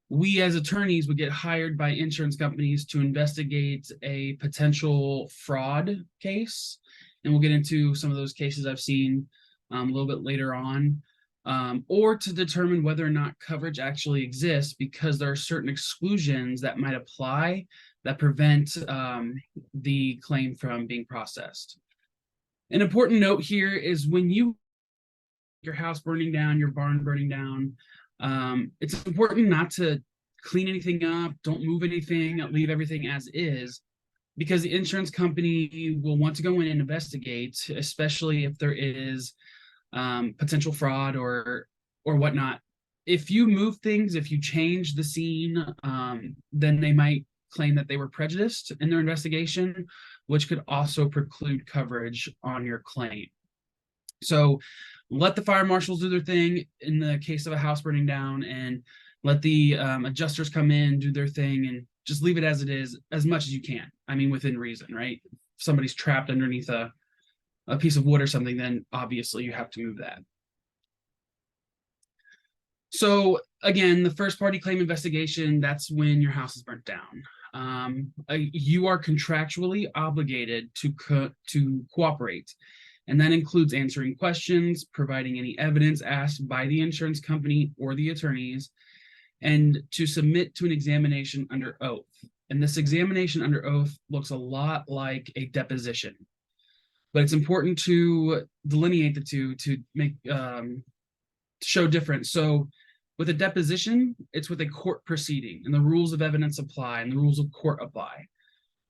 we as attorneys would get hired by insurance companies to investigate a potential fraud case. And we'll get into some of those cases I've seen a little bit later on, or to determine whether or not coverage actually exists because there are certain exclusions that might apply that prevent the claim from being processed. An important note here is when your house burning down, your barn burning down, it's important not to clean anything up, don't move anything, leave everything as is. because the insurance company will want to go in and investigate, especially if there is potential fraud or whatnot. If you move things, if you change the scene, then they might claim that they were prejudiced in their investigation, which could also preclude coverage on your claim. So let the fire marshals do their thing in the case of a house burning down, and let the adjusters come in, do their thing, and just leave it as it is as much as you can. I mean, within reason, right? If somebody's trapped underneath a piece of wood or something, then obviously you have to move that. So again, the first party claim investigation, that's when your house is burnt down. You are contractually obligated to cooperate. And that includes answering questions, providing any evidence asked by the insurance company or the attorneys, and to submit to an examination under oath. And this examination under oath looks a lot like a deposition. But it's important to delineate the two to make show difference. So with a deposition, it's with a court proceeding, and the rules of evidence apply and the rules of court apply.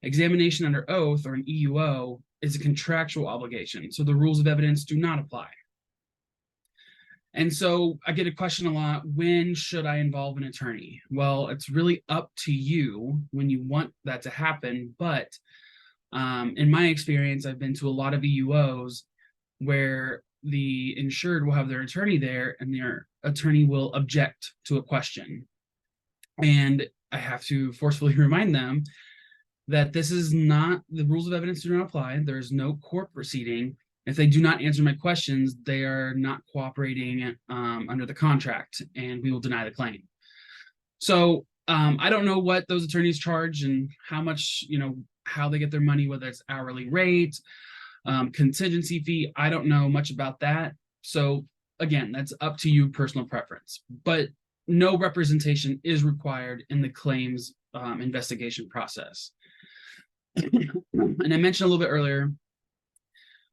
Examination under oath, or an EUO, is a contractual obligation, so the rules of evidence do not apply. And so I get a question a lot, when should I involve an attorney? Well, it's really up to you when you want that to happen, but in my experience, I've been to a lot of EUOs where the insured will have their attorney there and their attorney will object to a question. And I have to forcefully remind them that this is not, the rules of evidence do not apply. There is no court proceeding. If they do not answer my questions, they are not cooperating under the contract, and we will deny the claim. So I don't know what those attorneys charge and how much, how they get their money, whether it's hourly rate, contingency fee. I don't know much about that. So again, that's up to you, personal preference, but no representation is required in the claims investigation process. And I mentioned a little bit earlier,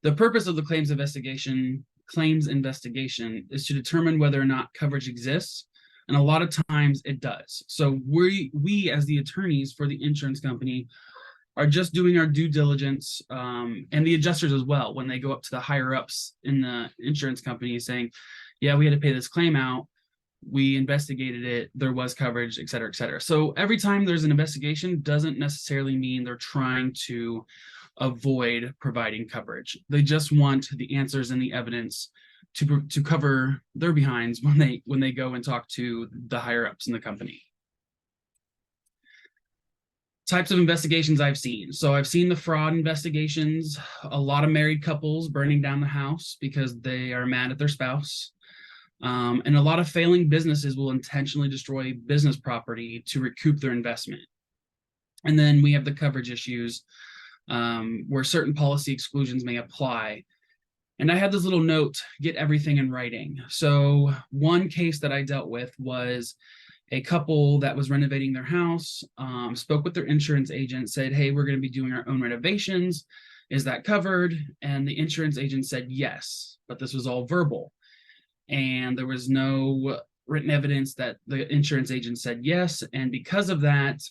the purpose of the claims investigation is to determine whether or not coverage exists. And a lot of times it does. So we as the attorneys for the insurance company are just doing our due diligence, and the adjusters as well, when they go up to the higher ups in the insurance company saying, yeah, we had to pay this claim out, we investigated it, there was coverage, et cetera, et cetera. So every time there's an investigation doesn't necessarily mean they're trying to avoid providing coverage. They just want the answers and the evidence to cover their behinds when they go and talk to the higher ups in the company. Types of investigations I've seen. So I've seen the fraud investigations, a lot of married couples burning down the house because they are mad at their spouse. And a lot of failing businesses will intentionally destroy business property to recoup their investment. And then we have the coverage issues where certain policy exclusions may apply. And I had this little note, get everything in writing. So one case that I dealt with was a couple that was renovating their house, spoke with their insurance agent, said, hey, we're going to be doing our own renovations. Is that covered? And the insurance agent said yes, but this was all verbal. And there was no written evidence that the insurance agent said yes. And because of that,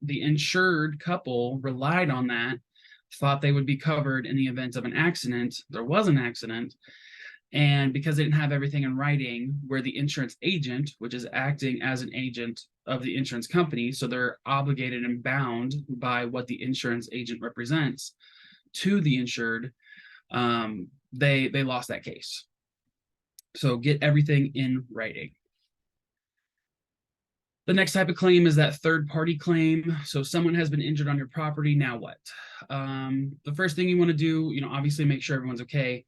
the insured couple relied on that, thought they would be covered in the event of an accident. There was an accident. And because they didn't have everything in writing, where the insurance agent, which is acting as an agent of the insurance company, so they're obligated and bound by what the insurance agent represents to the insured, they lost that case. So get everything in writing. The next type of claim is that third-party claim. So someone has been injured on your property, now what? The first thing you want to do, obviously make sure everyone's okay,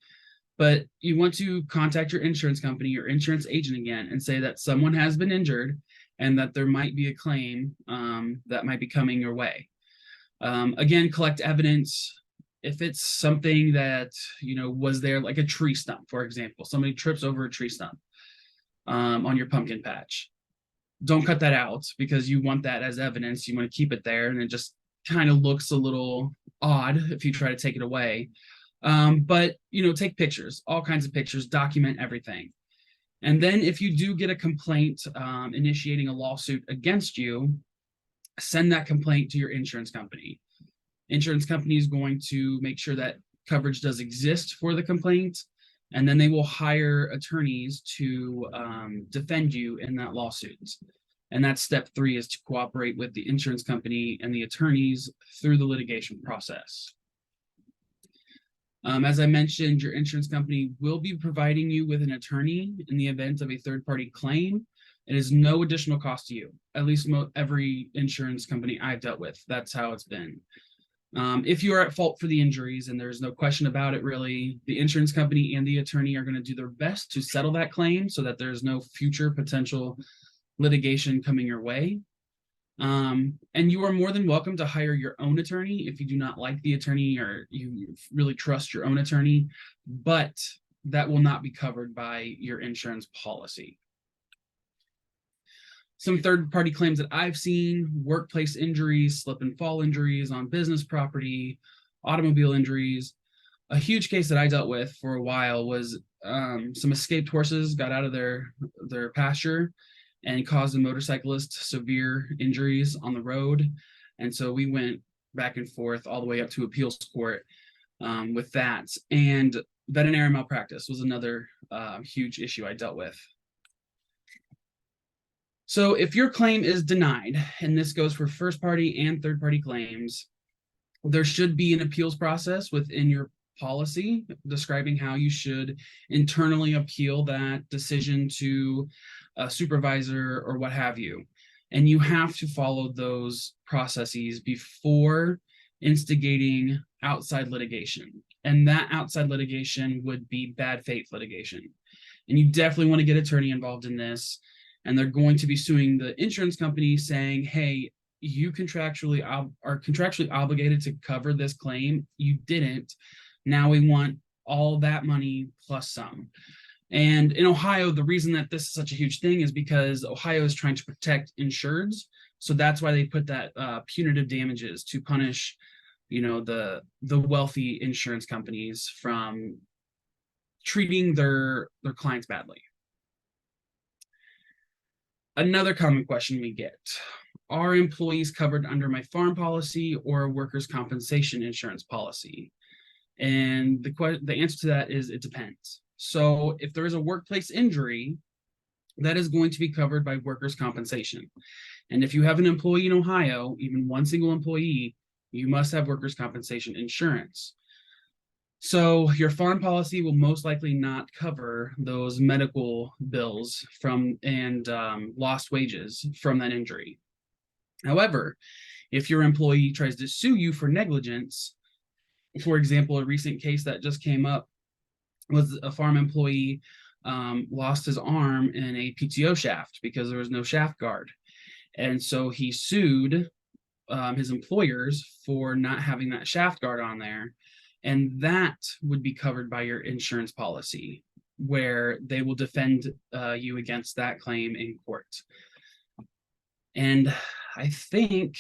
but you want to contact your insurance company, your insurance agent again, and say that someone has been injured and that there might be a claim that might be coming your way. Again, collect evidence. If it's something that, was there, like a tree stump, for example, somebody trips over a tree stump on your pumpkin patch. Don't cut that out because you want that as evidence. You want to keep it there, and it just kind of looks a little odd if you try to take it away. But, take pictures, all kinds of pictures, document everything. And then if you do get a complaint initiating a lawsuit against you, send that complaint to your insurance company. insurance company is going to make sure that coverage does exist for the complaint, and then they will hire attorneys to defend you in that lawsuit. And that's step 3, is to cooperate with the insurance company and the attorneys through the litigation process. As I mentioned, your insurance company will be providing you with an attorney in the event of a third-party claim. It is no additional cost to you. At least every insurance company I've dealt with, that's how it's been. If you are at fault for the injuries, and there's no question about it, really, the insurance company and the attorney are going to do their best to settle that claim so that there's no future potential litigation coming your way. And you are more than welcome to hire your own attorney if you do not like the attorney or you really trust your own attorney, but that will not be covered by your insurance policy. Some third-party claims that I've seen: workplace injuries, slip and fall injuries on business property, automobile injuries. A huge case that I dealt with for a while was some escaped horses got out of their pasture and caused a motorcyclist severe injuries on the road. And so we went back and forth all the way up to appeals court with that. And veterinary malpractice was another huge issue I dealt with. So if your claim is denied, and this goes for first party and third party claims, there should be an appeals process within your policy describing how you should internally appeal that decision to a supervisor or what have you. And you have to follow those processes before instigating outside litigation. And that outside litigation would be bad faith litigation. And you definitely want to get an attorney involved in this. And they're going to be suing the insurance company saying, hey, you are contractually obligated to cover this claim. You didn't. Now we want all that money plus some. And in Ohio, the reason that this is such a huge thing is because Ohio is trying to protect insureds. So that's why they put that punitive damages to punish, the wealthy insurance companies from treating their clients badly. Another common question we get: are employees covered under my farm policy or a workers' compensation insurance policy? And the answer to that is it depends. So if there is a workplace injury, that is going to be covered by workers' compensation. And if you have an employee in Ohio, even one single employee, you must have workers' compensation insurance. So your farm policy will most likely not cover those medical bills and lost wages from that injury. However, if your employee tries to sue you for negligence, for example, a recent case that just came up was a farm employee lost his arm in a PTO shaft because there was no shaft guard. And so he sued his employers for not having that shaft guard on there. And that would be covered by your insurance policy, where they will defend you against that claim in court. And I think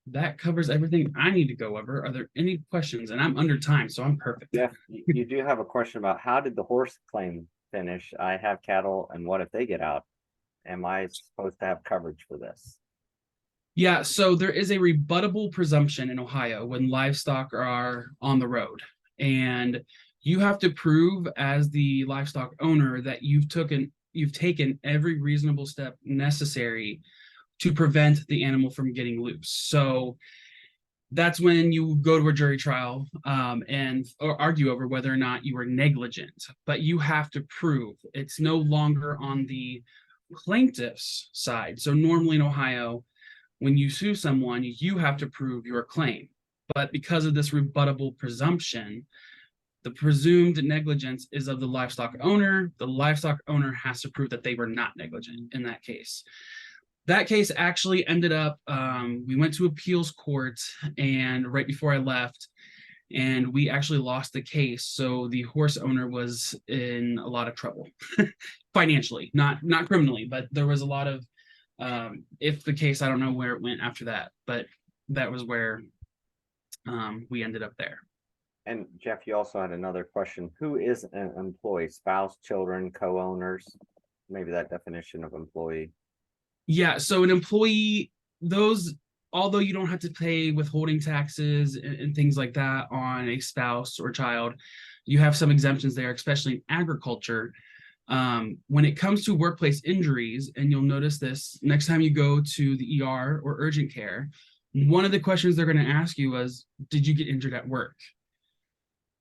that covers everything I need to go over. Are there any questions? And I'm under time, so I'm perfect. Yeah, you do have a question about how did the horse claim finish? I have cattle, and what if they get out? Am I supposed to have coverage for this? Yeah, so there is a rebuttable presumption in Ohio when livestock are on the road. And you have to prove as the livestock owner that you've taken every reasonable step necessary to prevent the animal from getting loose. So that's when you go to a jury trial or argue over whether or not you were negligent. But you have to prove it's no longer on the plaintiff's side. So normally in Ohio, when you sue someone, you have to prove your claim. But because of this rebuttable presumption, the presumed negligence is of the livestock owner. The livestock owner has to prove that they were not negligent in that case. That case actually ended up, we went to appeals court, and right before I left, and we actually lost the case. So the horse owner was in a lot of trouble financially, not criminally, but there was a lot of, if the case, I don't know where it went after that, but that was where we ended up there. And Jeff, you also had another question. Who is an employee? Spouse, children, co-owners? Maybe that definition of employee. Yeah, so an employee, although you don't have to pay withholding taxes and things like that on a spouse or child, you have some exemptions there, especially in agriculture. When it comes to workplace injuries, and you'll notice this next time you go to the ER or urgent care, one of the questions they're going to ask you is, did you get injured at work?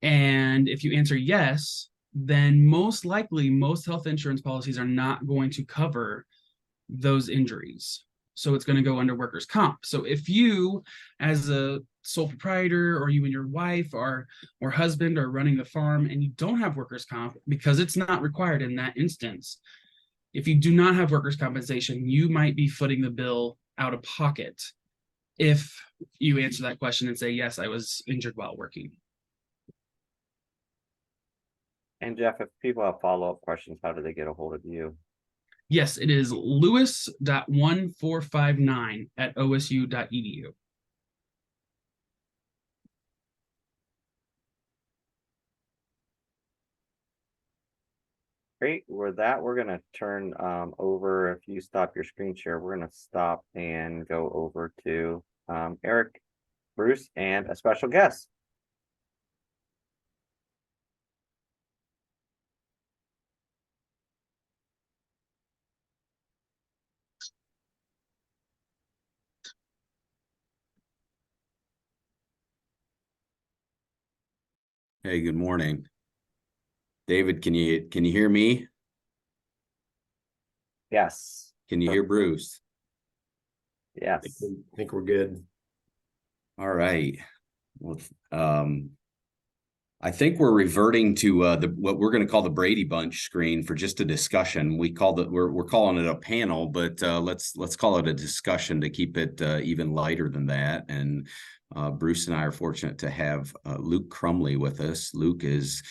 And if you answer yes, then most likely most health insurance policies are not going to cover those injuries. So it's going to go under workers' comp. So if you, as a sole proprietor, or you and your wife or husband are running the farm and you don't have workers' comp, because it's not required in that instance, if you do not have workers' compensation, you might be footing the bill out of pocket if you answer that question and say, yes, I was injured while working. And Jeff, if people have follow-up questions, how do they get a hold of you? Yes, it is lewis.1459@osu.edu. Great. With that, we're gonna turn over. If you stop your screen share, we're gonna stop and go over to Eric, Bruce, and a special guest. Hey, good morning. David, can you hear me? Yes. Can you hear Bruce? Yes. I think we're good. All right. Well, I think we're reverting to what we're going to call the Brady Bunch screen for just a discussion. We're calling it a panel, but let's call it a discussion to keep it even lighter than that. And Bruce and I are fortunate to have Luke Crumley with us. Luke is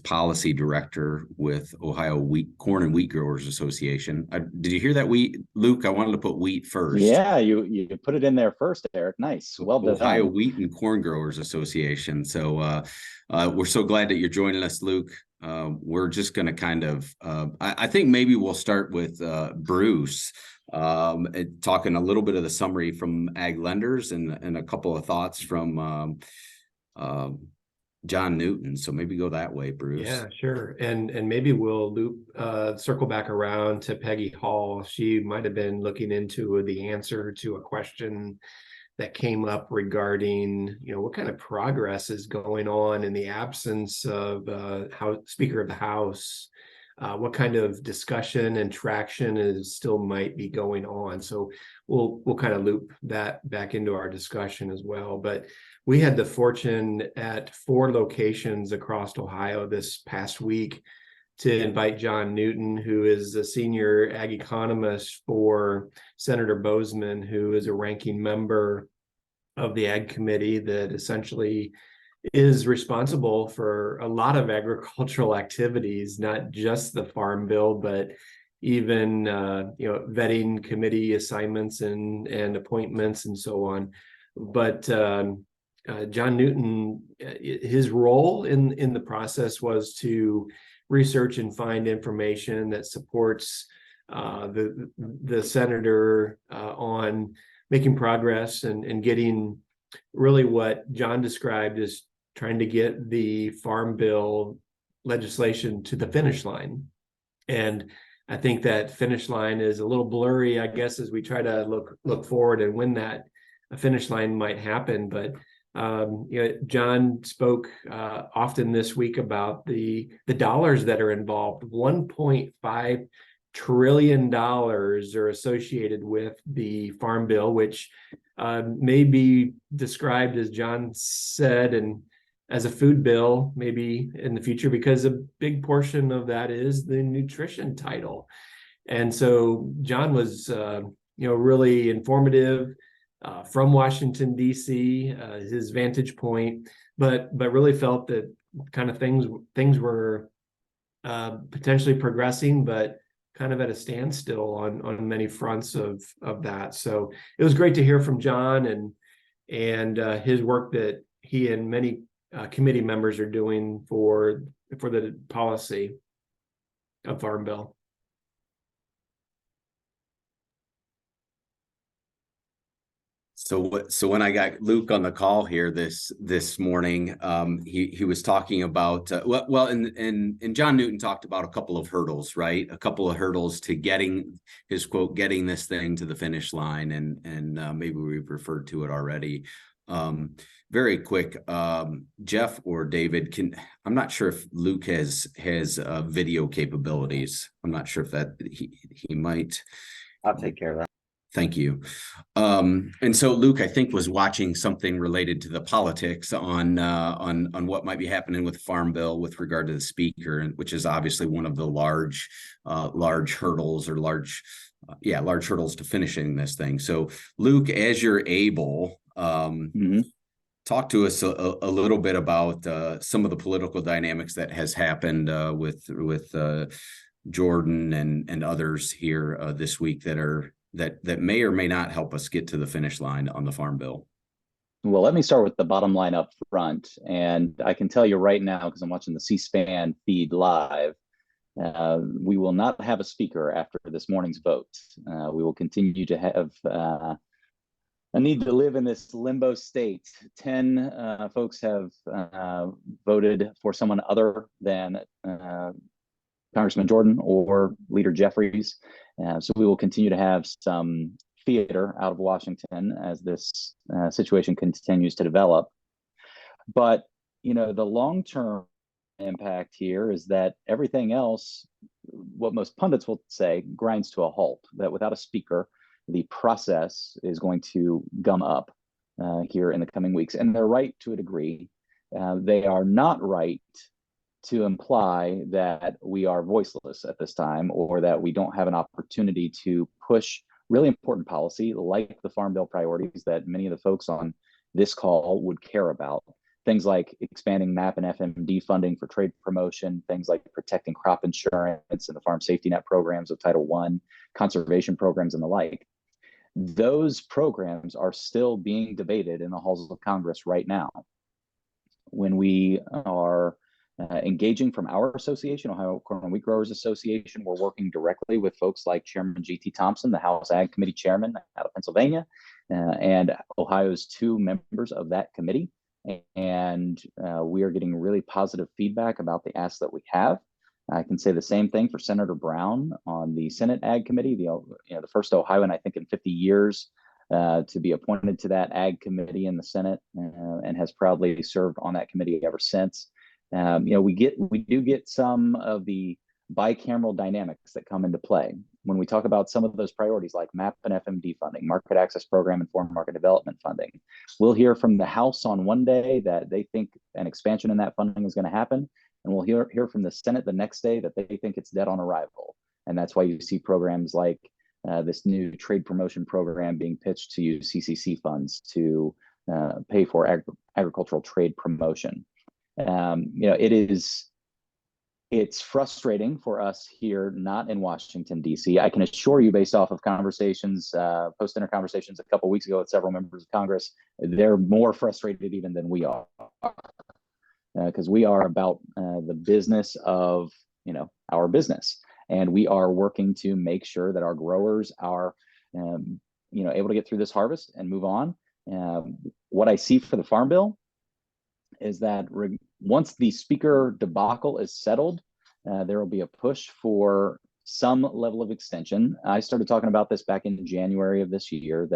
policy director with Ohio Corn and Wheat Growers Association. Did you hear that, Luke? I wanted to put wheat first. Yeah, you put it in there first, Eric. Nice. Well done. Ohio Wheat and Corn Growers Association. So we're so glad that you're joining us, Luke. We're just going to kind of, I think maybe we'll start with Bruce, talking a little bit of the summary from Ag Lenders and a couple of thoughts from John Newton. So maybe go that way, Bruce. Yeah, sure. And maybe we'll circle back around to Peggy Hall. She might have been looking into the answer to a question that came up regarding, what kind of progress is going on in the absence of Speaker of the House. What kind of discussion and traction still might be going on. So we'll kind of loop that back into our discussion as well. But we had the fortune at 4 locations across Ohio this past week to invite John Newton, who is a senior ag economist for Senator Bozeman, who is a ranking member of the Ag Committee that essentially is responsible for a lot of agricultural activities, not just the Farm Bill, but even vetting committee assignments and appointments and so on. But John Newton, his role in the process was to research and find information that supports the senator on making progress and getting really what John described as trying to get the Farm Bill legislation to the finish line. And I think that finish line is a little blurry, I guess, as we try to look forward and when that finish line might happen. But John spoke often this week about the dollars that are involved. $1.5 trillion are associated with the Farm Bill, which may be described, as John said, and as a food bill maybe in the future, because a big portion of that is the nutrition title. And so John was really informative from Washington, D.C., his vantage point, but really felt that kind of things were potentially progressing, but kind of at a standstill on many fronts of that. So it was great to hear from John and his work that he and many committee members are doing for the policy of Farm Bill. So when I got Luke on the call here this morning, he was talking about and John Newton talked about a couple of hurdles, right? A couple of hurdles to getting his quote, getting this thing to the finish line, and maybe we've referred to it already. Very quick, Jeff or David, I'm not sure if Luke has video capabilities. I'm not sure if that he might. I'll take care of that. Thank you. And so Luke, I think, was watching something related to the politics on what might be happening with the Farm Bill with regard to the speaker, which is obviously one of the large hurdles or large hurdles to finishing this thing. So Luke, as you're able, talk to us a little bit about some of the political dynamics that has happened with Jordan and others here this week that may or may not help us get to the finish line on the Farm Bill. Well, let me start with the bottom line up front. And I can tell you right now, because I'm watching the C-SPAN feed live, we will not have a speaker after this morning's vote. We will continue to have a need to live in this limbo state. 10 folks have voted for someone other than Congressman Jordan or Leader Jeffries. So we will continue to have some theater out of Washington as this situation continues to develop. But, you know, the long-term impact here is that everything else, what most pundits will say, grinds to a halt, that without a speaker, the process is going to gum up here in the coming weeks. And they're right to a degree. They are not right to imply that we are voiceless at this time, or that we don't have an opportunity to push really important policy like the Farm Bill priorities that many of the folks on this call would care about. Things like expanding MAP and FMD funding for trade promotion, things like protecting crop insurance and the farm safety net programs of Title I, conservation programs and the like. Those programs are still being debated in the halls of Congress right now. When we are engaging from our association, Ohio Corn and Wheat Growers Association, we're working directly with folks like Chairman G.T. Thompson, the House Ag Committee Chairman out of Pennsylvania, and Ohio's 2 members of that committee. And we are getting really positive feedback about the asks that we have. I can say the same thing for Senator Brown on the Senate Ag Committee, the first Ohioan, I think, in 50 years to be appointed to that Ag Committee in the Senate, and has proudly served on that committee ever since. We do get some of the bicameral dynamics that come into play when we talk about some of those priorities like MAP and FMD funding, market access program, and foreign market development funding. We'll hear from the House on one day that they think an expansion in that funding is going to happen, and we'll hear from the Senate the next day that they think it's dead on arrival. And that's why you see programs like this new trade promotion program being pitched to use CCC funds to pay for agricultural trade promotion. It's frustrating for us here, not in Washington, D.C. I can assure you, based off of conversations, post-dinner conversations a couple of weeks ago with several members of Congress, they're more frustrated even than we are, because we are about the business of, our business. And we are working to make sure that our growers are, able to get through this harvest and move on. What I see for the Farm Bill is that once the speaker debacle is settled, there will be a push for some level of extension. I started talking about this back in January of this year,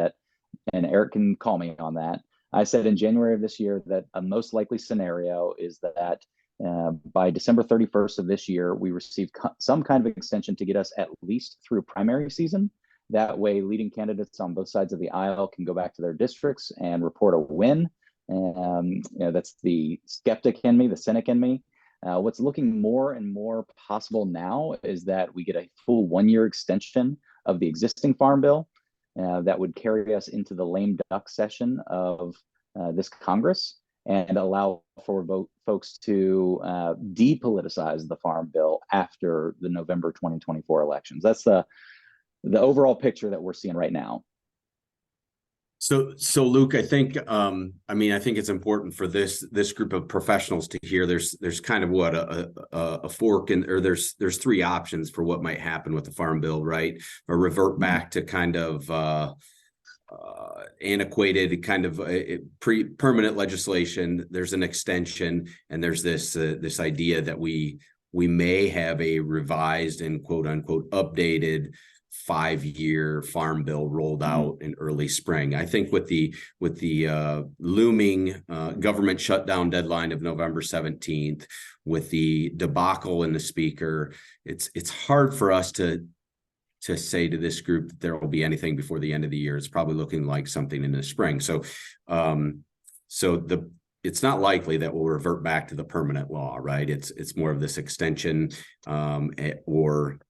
and Eric can call me on that. I said in January of this year that a most likely scenario is that by December 31st of this year, we receive some kind of extension to get us at least through primary season. That way, leading candidates on both sides of the aisle can go back to their districts and report a win. That's the skeptic in me, the cynic in me. What's looking more and more possible now is that we get a full 1-year extension of the existing Farm Bill that would carry us into the lame duck session of this Congress and allow for folks to depoliticize the Farm Bill after the November 2024 elections. That's the overall picture that we're seeing right now. So Luke, I think it's important for this group of professionals to hear. There's kind of what a fork or there's 3 options for what might happen with the Farm Bill, right? Or revert back to kind of antiquated kind of permanent legislation. There's an extension, and there's this idea that we may have a revised and quote unquote updated 5-year farm bill rolled out in early spring. I think with the looming government shutdown deadline of November 17th, with the debacle in the speaker, it's hard for us to say to this group that there will be anything before the end of the year. It's probably looking like something in the spring. So it's not likely that we'll revert back to the permanent law, right? It's more of this extension or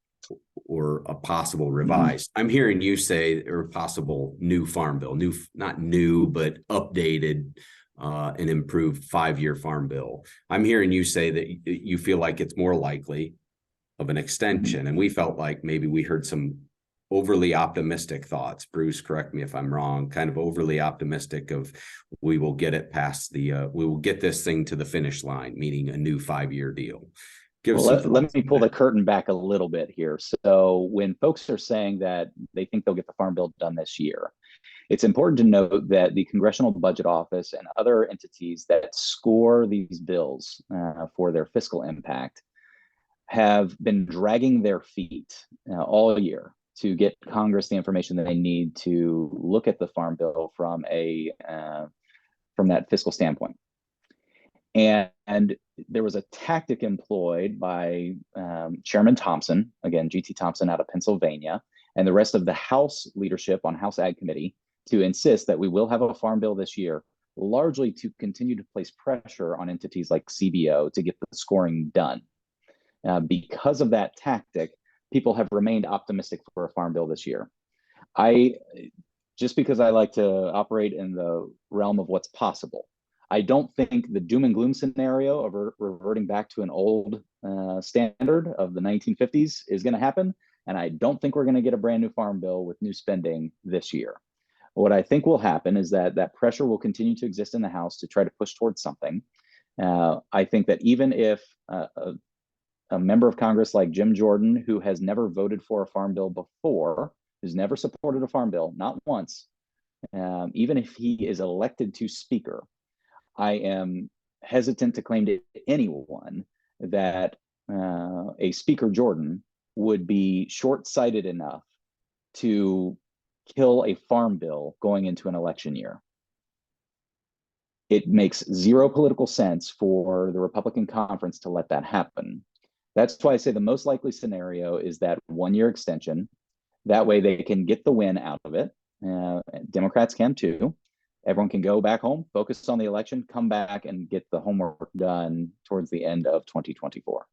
a possible revised. I'm hearing you say, or a possible new farm bill, not new, but updated and improved 5-year farm bill. I'm hearing you say that you feel like it's more likely of an extension, and we felt like maybe we heard some overly optimistic thoughts. Bruce, correct me if I'm wrong, kind of overly optimistic of we will get it past we will get this thing to the finish line, meaning a new 5-year deal. Let me pull the curtain back a little bit here. So when folks are saying that they think they'll get the farm bill done this year, it's important to note that the Congressional Budget Office and other entities that score these bills for their fiscal impact have been dragging their feet all year to get Congress the information that they need to look at the farm bill from that fiscal standpoint. And there was a tactic employed by Chairman Thompson, again, G.T. Thompson out of Pennsylvania, and the rest of the House leadership on House Ag Committee to insist that we will have a farm bill this year, largely to continue to place pressure on entities like CBO to get the scoring done. Because of that tactic, people have remained optimistic for a farm bill this year. Just because I like to operate in the realm of what's possible, I don't think the doom and gloom scenario of reverting back to an old standard of the 1950s is going to happen. And I don't think we're going to get a brand new farm bill with new spending this year. What I think will happen is that pressure will continue to exist in the House to try to push towards something. I think that even if a member of Congress like Jim Jordan, who has never voted for a farm bill before, who's never supported a farm bill, not once, even if he is elected to Speaker, I am hesitant to claim to anyone that a Speaker Jordan would be short-sighted enough to kill a farm bill going into an election year. It makes zero political sense for the Republican conference to let that happen. That's why I say the most likely scenario is that 1-year extension. That way they can get the win out of it. Democrats can too. Everyone can go back home, focus on the election, come back and get the homework done towards the end of 2024.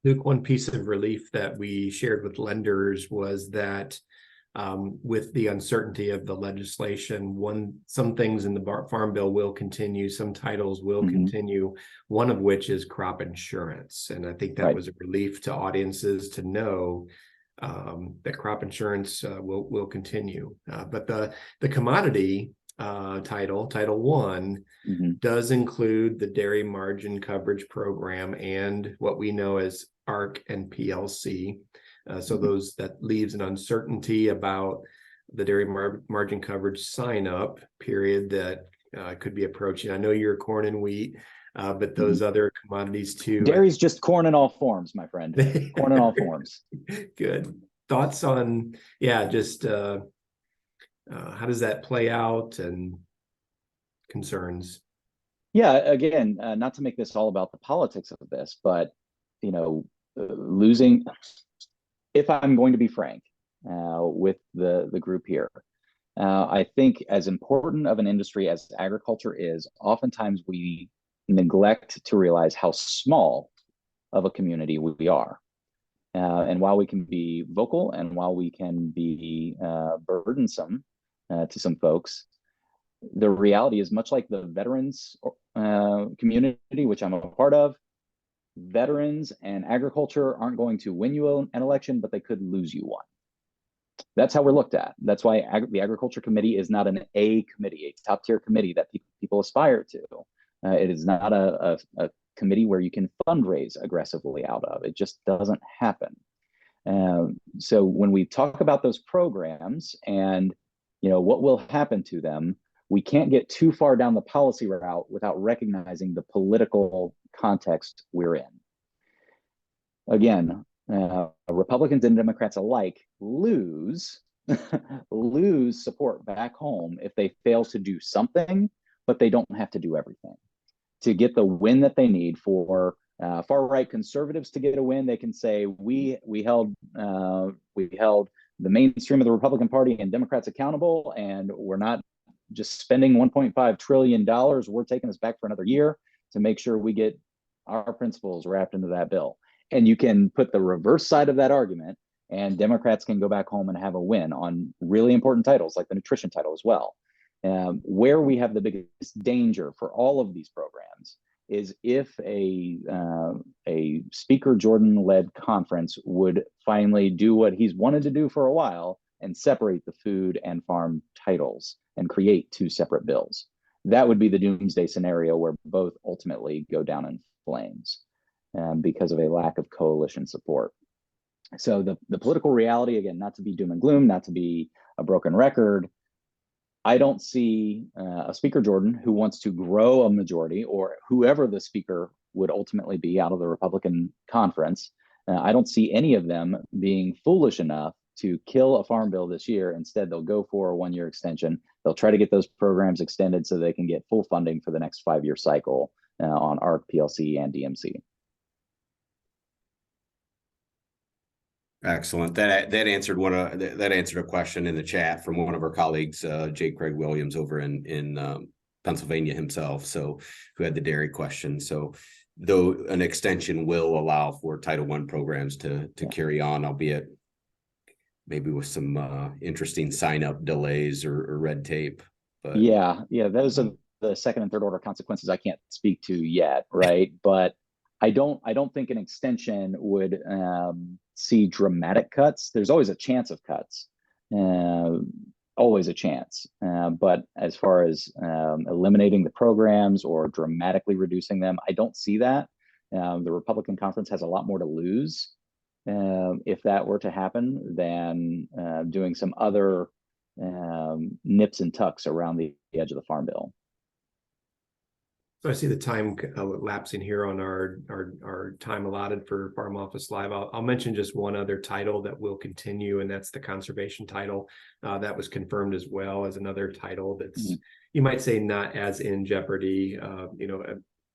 Luke, one piece of relief that we shared with lenders was that with the uncertainty of the legislation, some things in the farm bill will continue, some titles will continue, one of which is crop insurance. And I think that was a relief to audiences to know that crop insurance will continue. But the commodity Title I, does include the dairy margin coverage program and what we know as ARC and PLC. So that leaves an uncertainty about the dairy margin coverage sign up period that could be approaching. I know you're corn and wheat, but those other commodities too. Dairy's just corn in all forms, my friend. Corn in all forms. Good. Thoughts on, just how does that play out and concerns? Yeah, again, not to make this all about the politics of this, but losing, if I'm going to be frank with the group here, I think as important of an industry as agriculture is, oftentimes we neglect to realize how small of a community we are. And while we can be vocal and while we can be burdensome to some folks, the reality is much like the veterans community, which I'm a part of. Veterans and agriculture aren't going to win you an election, but they could lose you one. That's how we're looked at. That's why the Agriculture Committee is not an A committee, a top tier committee that people aspire to. It is not a committee where you can fundraise aggressively out of. It just doesn't happen. So when we talk about those programs and, what will happen to them, we can't get too far down the policy route without recognizing the political context we're in. Again, Republicans and Democrats alike lose support back home if they fail to do something, but they don't have to do everything. To get the win that they need, for far-right conservatives to get a win, they can say, we held the mainstream of the Republican Party and Democrats accountable, and we're not just spending $1.5 trillion. We're taking this back for another year to make sure we get our principles wrapped into that bill. And you can put the reverse side of that argument, and Democrats can go back home and have a win on really important titles like the nutrition title as well. Where we have the biggest danger for all of these programs is if a Speaker Jordan-led conference would finally do what he's wanted to do for a while and separate the food and farm titles and create two separate bills. That would be the doomsday scenario where both ultimately go down in flames because of a lack of coalition support. So the political reality, again, not to be doom and gloom, not to be a broken record, I don't see a Speaker Jordan who wants to grow a majority, or whoever the speaker would ultimately be out of the Republican conference. I don't see any of them being foolish enough to kill a farm bill this year. Instead, they'll go for a one-year extension. They'll try to get those programs extended so they can get full funding for the next 5-year cycle on ARC, PLC, and DMC. Excellent. That answered that answered a question in the chat from one of our colleagues, J. Craig Williams, over in Pennsylvania himself, so who had the dairy question. So though an extension will allow for Title I programs to carry on, albeit maybe with some interesting sign-up delays or red tape. But yeah, those are the second and third order consequences I can't speak to yet, right? But I don't think an extension would see dramatic cuts. There's always a chance of cuts, always a chance. But as far as eliminating the programs or dramatically reducing them, I don't see that. The Republican conference has a lot more to lose if that were to happen than doing some other nips and tucks around the edge of the farm bill. So I see the time lapsing here on our time allotted for Farm Office Live. I'll mention just one other title that will continue, and that's the conservation title. That was confirmed as well as another title that's, you might say, not as in jeopardy,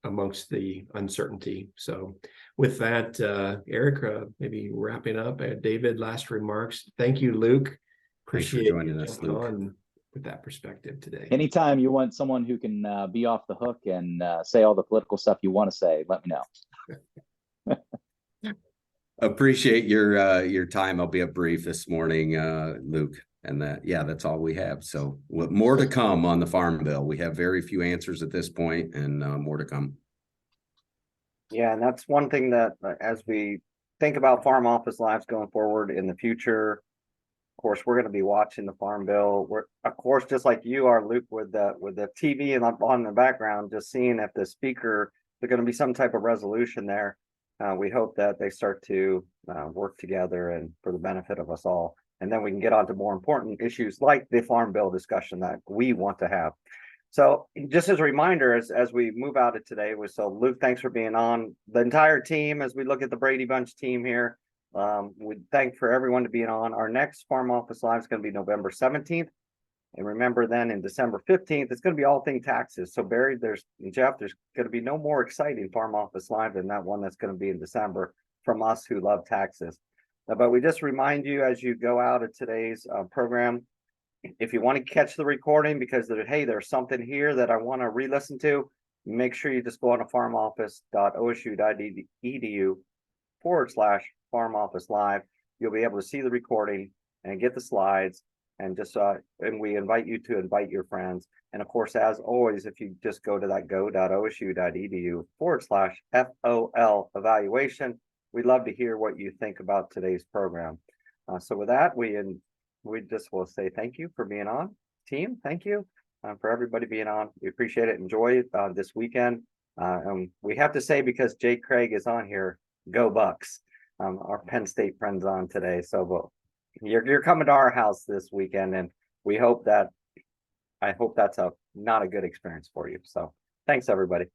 amongst the uncertainty. So with that, Eric, maybe wrapping up. David, last remarks. Thank you, Luke. Appreciate Thanks for joining us, Luke. On with that perspective today. Anytime you want someone who can be off the hook and say all the political stuff you want to say, let me know. Appreciate your time. I'll be up brief this morning, Luke. And that's all we have. So more to come on the Farm Bill. We have very few answers at this point, and more to come. Yeah, and that's one thing that as we think about Farm Office Lives going forward in the future, of course, we're going to be watching the Farm Bill. We're, of course, just like you are, Luke, with the TV and on the background, just seeing if the speaker, there's going to be some type of resolution there. We hope that they start to work together and for the benefit of us all. And then we can get on to more important issues like the Farm Bill discussion that we want to have. So just as a reminder, as we move out of today, so Luke, thanks for being on. The entire team, as we look at the Brady Bunch team here, we thank for everyone to being on. Our next Farm Office Live is going to be November 17th. And remember then in December 15th, it's going to be all thing taxes. So Barry, Jeff, there's going to be no more exciting Farm Office Live than that one that's going to be in December from us who love taxes. But we just remind you as you go out of today's program, if you want to catch the recording because there's something here that I want to re-listen to, make sure you just go on to farmoffice.osu.edu/Farm Office Live. You'll be able to see the recording and get the slides, and just and we invite you to invite your friends. And of course, as always, if you just go to that go.osu.edu/FOL evaluation, we'd love to hear what you think about today's program. So with that, we just will say thank you for being on, team. Thank you for everybody being on. We appreciate it. Enjoy this weekend. And we have to say, because Jay Craig is on here, go Bucks. our Penn State friends on today, so but you're coming to our house this weekend, and we hope that I hope that's not a good experience for you. So thanks, everybody.